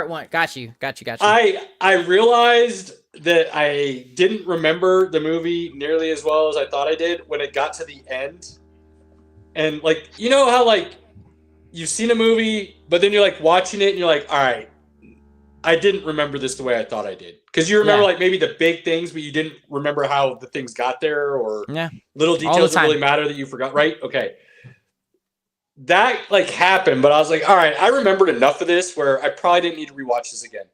C: one. Got you.
B: I realized that I didn't remember the movie nearly as well as I thought I did when it got to the end. And like, you know how like you've seen a movie, but then you're like watching it and you're like, all right, I didn't remember this the way I thought I did. Because you remember like maybe the big things, but you didn't remember how the things got there, or little details that really matter that you forgot, right? Okay. That like happened, but I was like, all right, I remembered enough of this where I probably didn't need to rewatch this again.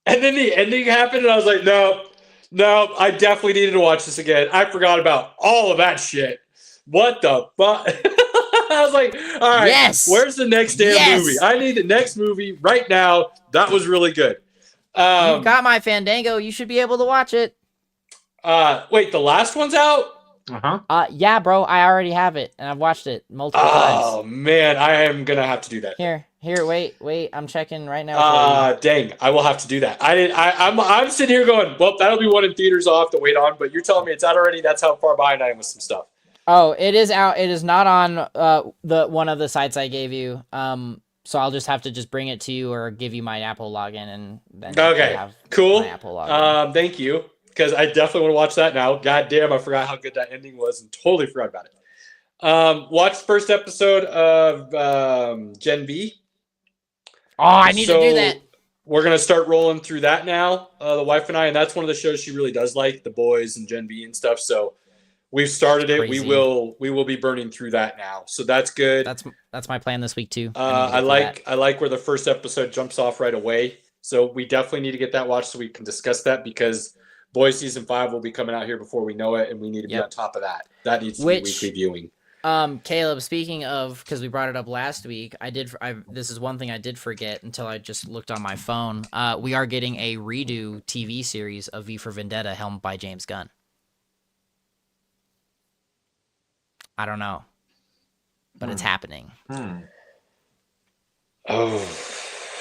B: And then the ending happened, and I was like, no, I definitely needed to watch this again. I forgot about all of that shit. What the fuck? I was like, all right, where's the next damn movie? I need the next movie right now. That was really good.
C: You've got my Fandango. You should be able to watch it.
B: Wait, the last one's out?
C: Yeah, bro. I already have it, and I've watched it multiple times.
B: Oh man, I am gonna have to do that.
C: Here. Wait. I'm checking right now.
B: Dang, I will have to do that. I'm sitting here going, well, that'll be one in theaters I'll have to wait on. But you're telling me it's out already. That's how far behind I am with some stuff.
C: Oh, it is out. It is not on the one of the sites I gave you. So I'll just have to just bring it to you or give you my Apple login, and then
B: cool.
C: My Apple login.
B: Thank you, because I definitely want to watch that now. God damn, I forgot how good that ending was and totally forgot about it. Watch the first episode of Gen V.
C: Oh, I need to do that.
B: We're gonna start rolling through that now, the wife and I, and that's one of the shows she really does like, The Boys and Gen V and stuff. So we've started it. We will be burning through that now. So that's good.
C: That's my plan this week too.
B: I like where the first episode jumps off right away. So we definitely need to get that watched so we can discuss that, because Boys season 5 will be coming out here before we know it, and we need to be on top of that. That needs to be weekly viewing.
C: Caleb, speaking of, because we brought it up last week, this is one thing I did forget until I just looked on my phone. We are getting a redo TV series of V for Vendetta, helmed by James Gunn. I don't know, but it's happening.
B: Oh,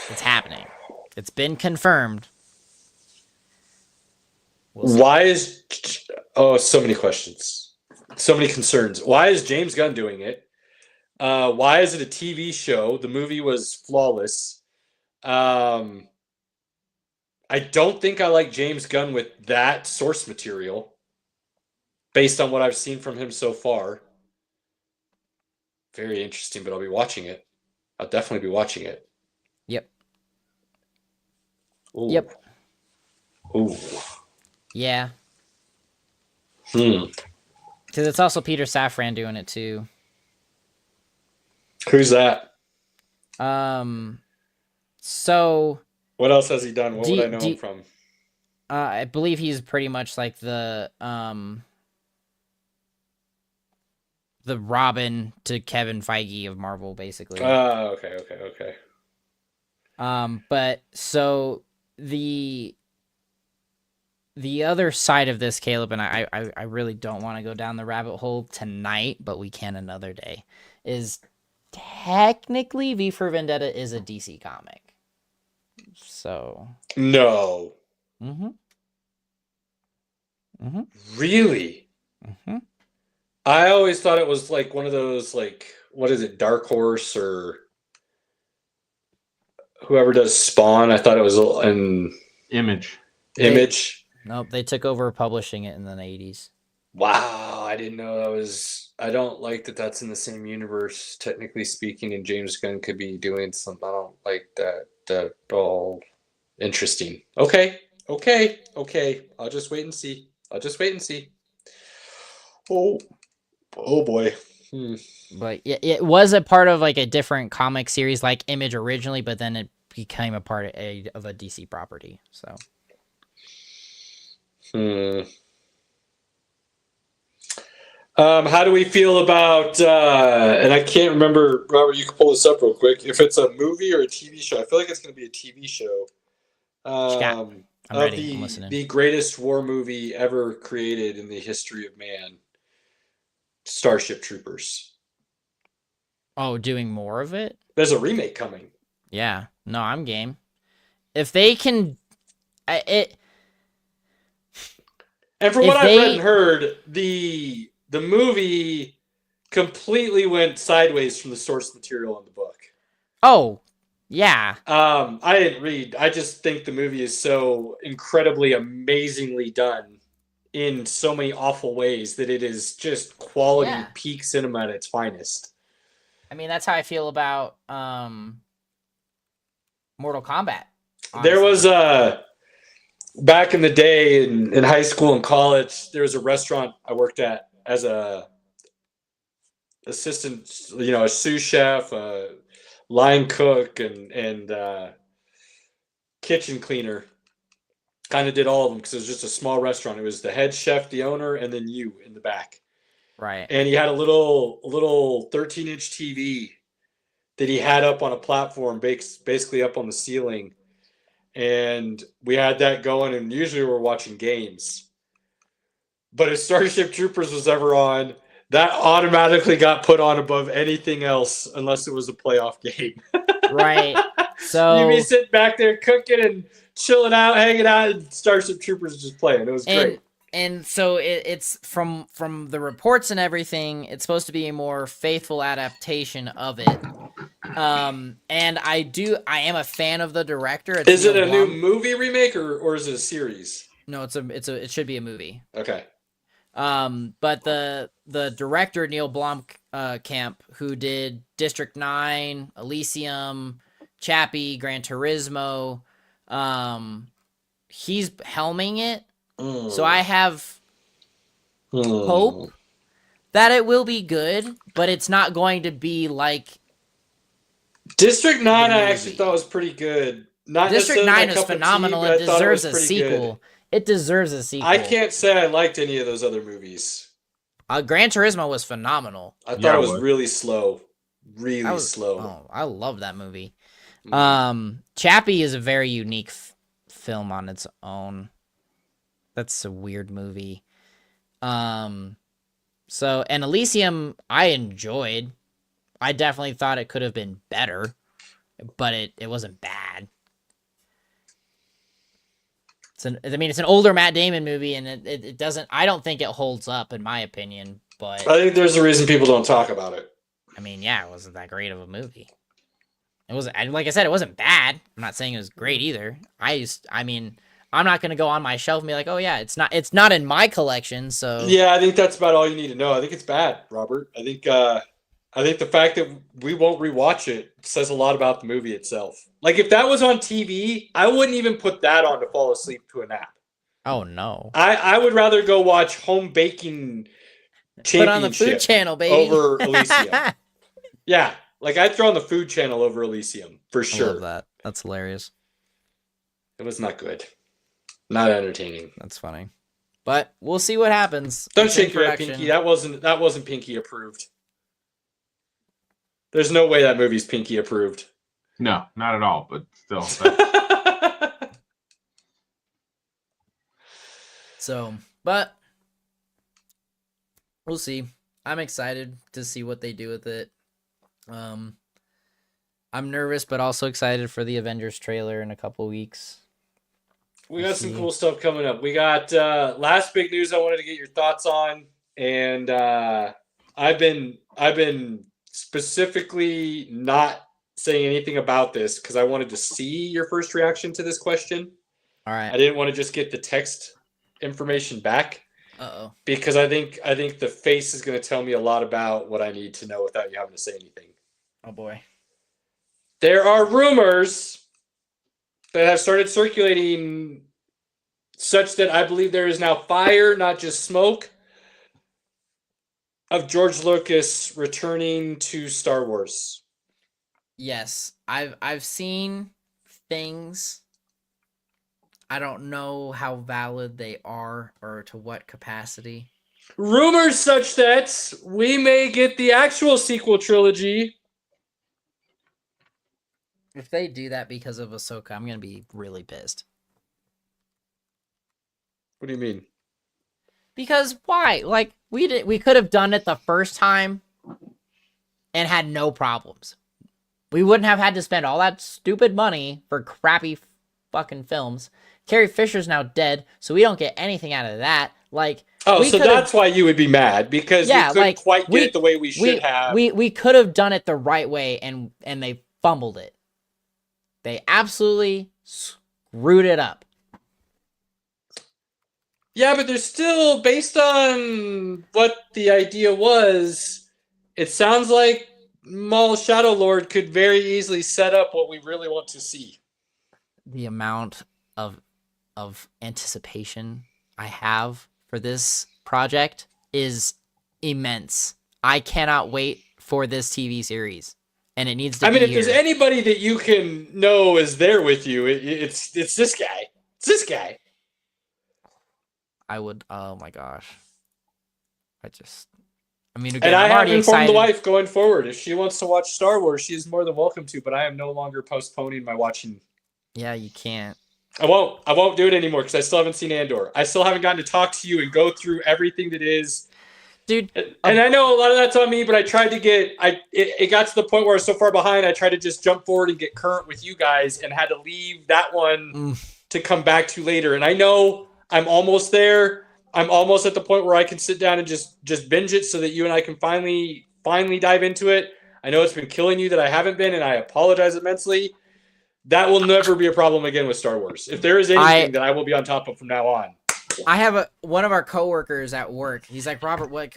C: it's happening. It's been confirmed.
B: Why is so many questions, so many concerns. Why is James Gunn doing it? Why is it a TV show? The movie was flawless. I don't think I like James Gunn with that source material, based on what I've seen from him so far. Very interesting, but I'll be watching it. I'll definitely be watching it.
C: Yep.
B: Ooh.
C: Yep.
B: Ooh.
C: Yeah. Because it's also Peter Safran doing it too.
B: Who's that?
C: So.
B: What else has he done? What would I know him from?
C: I believe he's pretty much like the the Robin to Kevin Feige of Marvel, basically.
B: Okay.
C: But so the other side of this, Caleb, and I really don't want to go down the rabbit hole tonight, but we can another day, is technically V for Vendetta is a DC comic. So.
B: No.
C: Mm-hmm. Mm-hmm.
B: Really?
C: Mm-hmm.
B: I always thought it was like one of those, like, what is it, Dark Horse or whoever does Spawn. I thought it was an
D: Image.
B: Image.
C: Nope, they took over publishing it in the 80s.
B: Wow, I didn't know that was. I don't like that that's in the same universe, technically speaking, and James Gunn could be doing something. I don't like that at all. Interesting. Okay. I'll just wait and see. Oh boy.
C: But it was a part of like a different comic series like Image originally, but then it became a part of a DC property. So.
B: How do we feel about, and I can't remember, Robert, you can pull this up real quick, if it's a movie or a TV show. I feel like it's going to be a TV show.
C: I'm ready. I'm listening.
B: The greatest war movie ever created in the history of man, Starship Troopers.
C: Oh, doing more of it?
B: There's a remake coming.
C: Yeah. No, I'm game. If they can... And
B: from what I've read and heard, the movie completely went sideways from the source material in the book.
C: Oh, yeah.
B: I didn't read. I just think the movie is so incredibly amazingly done in so many awful ways that it is just quality peak cinema at its finest.
C: I mean, that's how I feel about Mortal Kombat. Honestly.
B: There was back in the day in high school and college, there was a restaurant I worked at as a assistant, a sous chef, a line cook, and kitchen cleaner. Kind of did all of them because it was just a small restaurant. It was the head chef, the owner, and then you in the back.
C: Right.
B: And he had a little 13-inch TV that he had up on a platform, basically up on the ceiling. And we had that going, and usually we're watching games. But if Starship Troopers was ever on, that automatically got put on above anything else unless it was a playoff game.
C: Right. So
B: you'd be sitting back there cooking and chilling out, hanging out, and Starship Troopers just playing. It was great.
C: And so it's from the reports and everything, it's supposed to be a more faithful adaptation of it. And I am a fan of the director.
B: Is it a new movie remake or is it a series?
C: No, it should be a movie.
B: Okay.
C: But the director Neil Blomkamp, who did District 9, Elysium, Chappie, Gran Turismo, he's helming it. So I have hope that it will be good, but it's not going to be like
B: District 9. I actually thought was pretty good. Not
C: District 9 is phenomenal. It deserves a sequel. It deserves a sequel.
B: I can't say I liked any of those other movies.
C: Gran Turismo was phenomenal.
B: I thought it was really slow. Really slow.
C: Oh, I love that movie. Chappie is a very unique film on its own. That's a weird movie. And Elysium, I enjoyed. I definitely thought it could have been better, but it wasn't bad. It's an older Matt Damon movie, and it doesn't. I don't think it holds up, in my opinion. But
B: I think there's a reason people don't talk about it.
C: I mean, yeah, it wasn't that great of a movie. It wasn't, like I said, it wasn't bad. I'm not saying it was great either. I'm not gonna go on my shelf and be like, oh yeah, it's not in my collection. So
B: yeah, I think that's about all you need to know. I think it's bad, Robert. I think the fact that we won't rewatch it says a lot about the movie itself. Like if that was on TV, I wouldn't even put that on to fall asleep to a nap.
C: Oh no.
B: I would rather go watch Home Baking Championship.
C: Put on the Food Channel, baby.
B: Over Elysium. Yeah, like I'd throw on the Food Channel over Elysium for sure.
C: I love that. That's hilarious.
B: It was not good. Not entertaining.
C: That's funny. But we'll see what happens.
B: Don't
C: It's in
B: shake your head,
C: production.
B: Pinky. That wasn't Pinky approved. There's no way that movie's Pinky approved.
D: No, not at all. But still,
C: So, but we'll see. I'm excited to see what they do with it. I'm nervous, but also excited for the Avengers trailer in a couple weeks.
B: We got some cool stuff coming up. We got last big news I wanted to get your thoughts on, and I've been specifically not saying anything about this because I wanted to see your first reaction to this question.
C: All right.
B: I didn't want to just get the text information back.
C: Uh-oh.
B: Because I think the face is going to tell me a lot about what I need to know without you having to say anything.
C: Oh boy.
B: There are rumors that have started circulating such that I believe there is now fire, not just smoke, of George Lucas returning to Star Wars.
C: Yes, I've seen things. I don't know how valid they are or to what capacity.
B: Rumors such that we may get the actual sequel trilogy.
C: If they do that because of Ahsoka, I'm gonna be really pissed.
B: What do you mean?
C: Because why? Like we could have done it the first time and had no problems. We wouldn't have had to spend all that stupid money for crappy fucking films. Carrie Fisher's now dead, so we don't get anything out of that. Like,
B: oh, so that's why you would be mad because we couldn't quite get it the way we should have.
C: We could have done it the right way, and they fumbled it. They absolutely screwed it up.
B: Yeah, but there's still, based on what the idea was, it sounds like Maul Shadow Lord could very easily set up what we really want to see.
C: The amount of anticipation I have for this project is immense. I cannot wait for this TV series, and it needs to.
B: If there's anybody that you can know is there with you, it's this guy. It's this guy.
C: I would. Oh my gosh. Again,
B: and I have informed
C: excited.
B: the wife going forward. If she wants to watch Star Wars, she is more than welcome to. But I am no longer postponing my watching.
C: Yeah, you can't.
B: I won't do it anymore because I still haven't seen Andor. I still haven't gotten to talk to you and go through everything that is.
C: Dude.
B: And I know a lot of that's on me, but I tried to get. It got to the point where I was so far behind. I tried to just jump forward and get current with you guys, and had to leave that one to come back to later. And I know I'm almost there. I'm almost at the point where I can sit down and just binge it so that you and I can finally dive into it. I know it's been killing you that I haven't been, and I apologize immensely. That will never be a problem again with Star Wars. If there is anything that I will be on top of from now on.
C: I have one of our coworkers at work. He's like, Robert, what?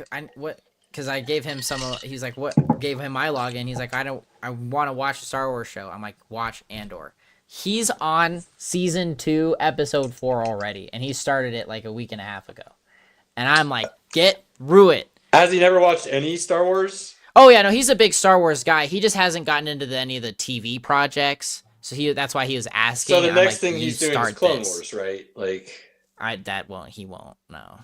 C: Because I gave him he's like, what? Gave him my login. He's like, I want to watch a Star Wars show. I'm like, watch Andor. He's on season 2, episode 4 already, and he started it like a week and a half ago. And I'm like, get through it.
B: Has he never watched any Star Wars?
C: Oh yeah, no, he's a big Star Wars guy. He just hasn't gotten into any of the TV projects. So that's why he was asking.
B: So the next thing he's doing is Clone Wars, right? Like
C: he won't. No.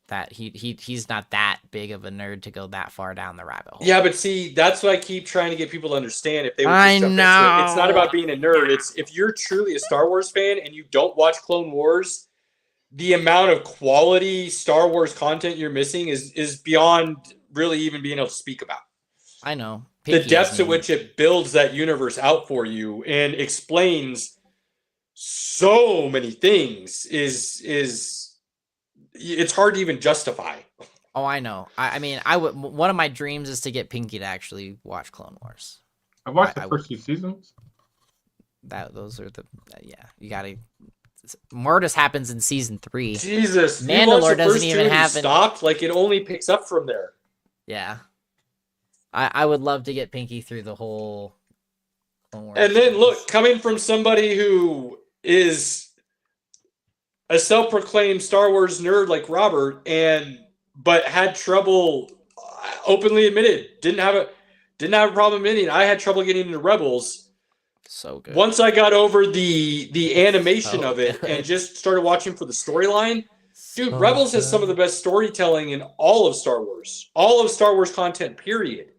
C: That he's not that big of a nerd to go that far down the rabbit hole.
B: Yeah, but see, that's what I keep trying to get people to understand. If they would just jump into it. It's not about being a nerd. It's if you're truly a Star Wars fan and you don't watch Clone Wars, the amount of quality Star Wars content you're missing is beyond really even being able to speak about.
C: I know.
B: The depths at which it builds that universe out for you and explains so many things is it's hard to even justify.
C: Oh, I know. I mean, one of my dreams is to get Pinky to actually watch Clone Wars.
D: I watched the first 2 seasons.
C: Those are you gotta. Mortis happens in season 3.
B: Jesus,
C: Mandalore doesn't even have
B: stopped. Like it only picks up from there.
C: Yeah, I would love to get Pinky through the whole Clone Wars.
B: And then look, coming from somebody who is a self-proclaimed Star Wars nerd like Robert, but had trouble, openly admitted, didn't have a problem admitting I had trouble getting into Rebels.
C: So good.
B: Once I got over the animation of it and just started watching for the storyline, Dude, Rebels has some of the best storytelling in all of Star Wars. All of Star Wars content, period.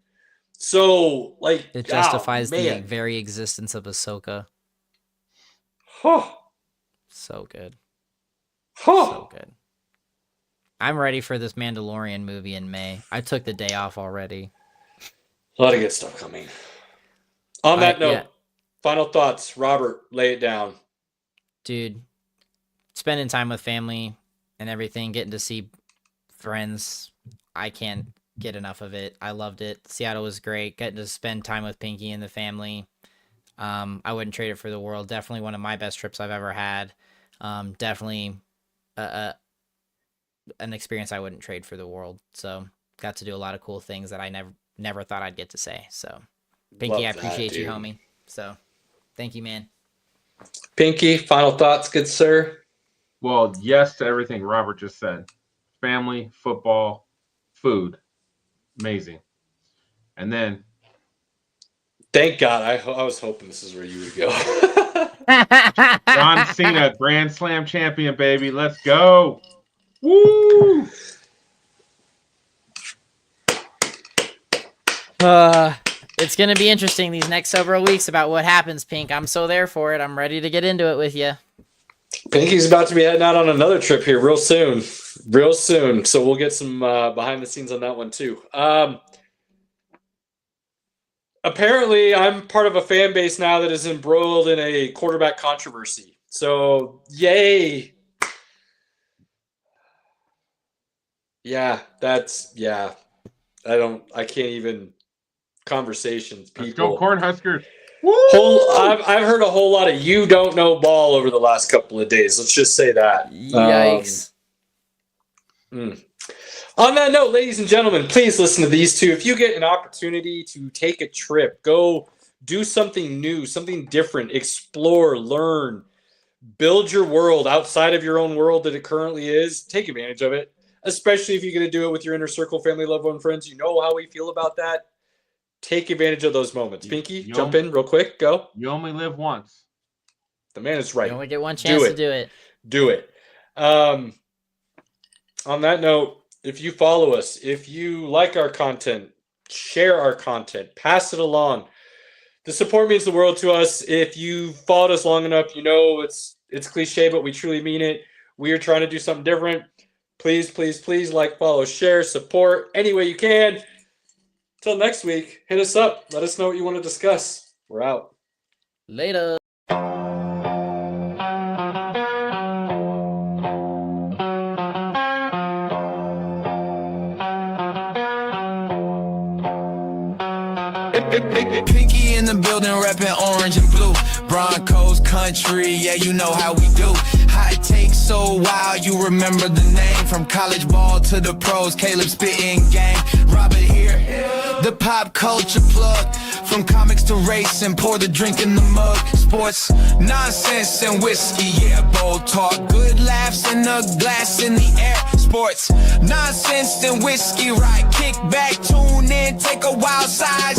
B: So, like,
C: It justifies the
B: man.
C: very existence of Ahsoka.
B: Huh.
C: So good.
B: Huh.
C: So good. I'm ready for this Mandalorian movie in May. I took the day off already.
B: A lot of good stuff coming. On that note,
C: yeah.
B: final thoughts. Robert, lay it down.
C: Dude, spending time with family and everything, getting to see friends, I can't get enough of it. I loved it. Seattle was great. Getting to spend time with Pinky and the family. I wouldn't trade it for the world. Definitely one of my best trips I've ever had. Definitely an experience I wouldn't trade for the world. So got to do a lot of cool things that I never thought I'd get to say. So Pinky, I appreciate you, homie. So thank you, man.
B: Pinky, final thoughts, good sir?
D: Well, yes to everything Robert just said. Family, football, food. Amazing. And then
B: thank God. I was hoping this is where you would go.
D: John Cena, Grand Slam champion, baby. Let's go. Woo!
C: It's going to be interesting these next several weeks about what happens, Pink. I'm so there for it. I'm ready to get into it with you.
B: Pinky's about to be heading out on another trip here real soon. Real soon. So we'll get some behind the scenes on that one too. Apparently, I'm part of a fan base now that is embroiled in a quarterback controversy. So, yay. Yeah, I can't even conversations. People.
D: Let's go Cornhuskers.
B: I've heard a whole lot of you don't know ball over the last couple of days. Let's just say that.
C: Yikes.
B: On that note, ladies and gentlemen, please listen to these two. If you get an opportunity to take a trip, go do something new, something different, explore, learn, build your world outside of your own world that it currently is, take advantage of it, especially if you're going to do it with your inner circle, family, loved one, friends. You know how we feel about that. Take advantage of those moments. Pinky, jump in real quick. Go.
D: You only live once.
B: The man is right.
C: You only get one chance to do it.
B: Do it. On that note, if you follow us, if you like our content, share our content, pass it along. The support means the world to us. If you followed us long enough, you know it's cliche, but we truly mean it. We are trying to do something different. Please, please, please like, follow, share, support any way you can. Till next week, hit us up. Let us know what you want to discuss. We're out.
C: Later.
E: Pinky in the building, repping orange and blue. Broncos country, yeah, you know how we do. Hot take so wild, you remember the name. From college ball to the pros, Caleb spitting game. Robert here, the pop culture plug. From comics to racing, pour the drink in the mug. Sports, nonsense and whiskey, yeah, bold talk. Good laughs and a glass in the air. Sports, nonsense and whiskey, right? Kick back, tune in, take a wild side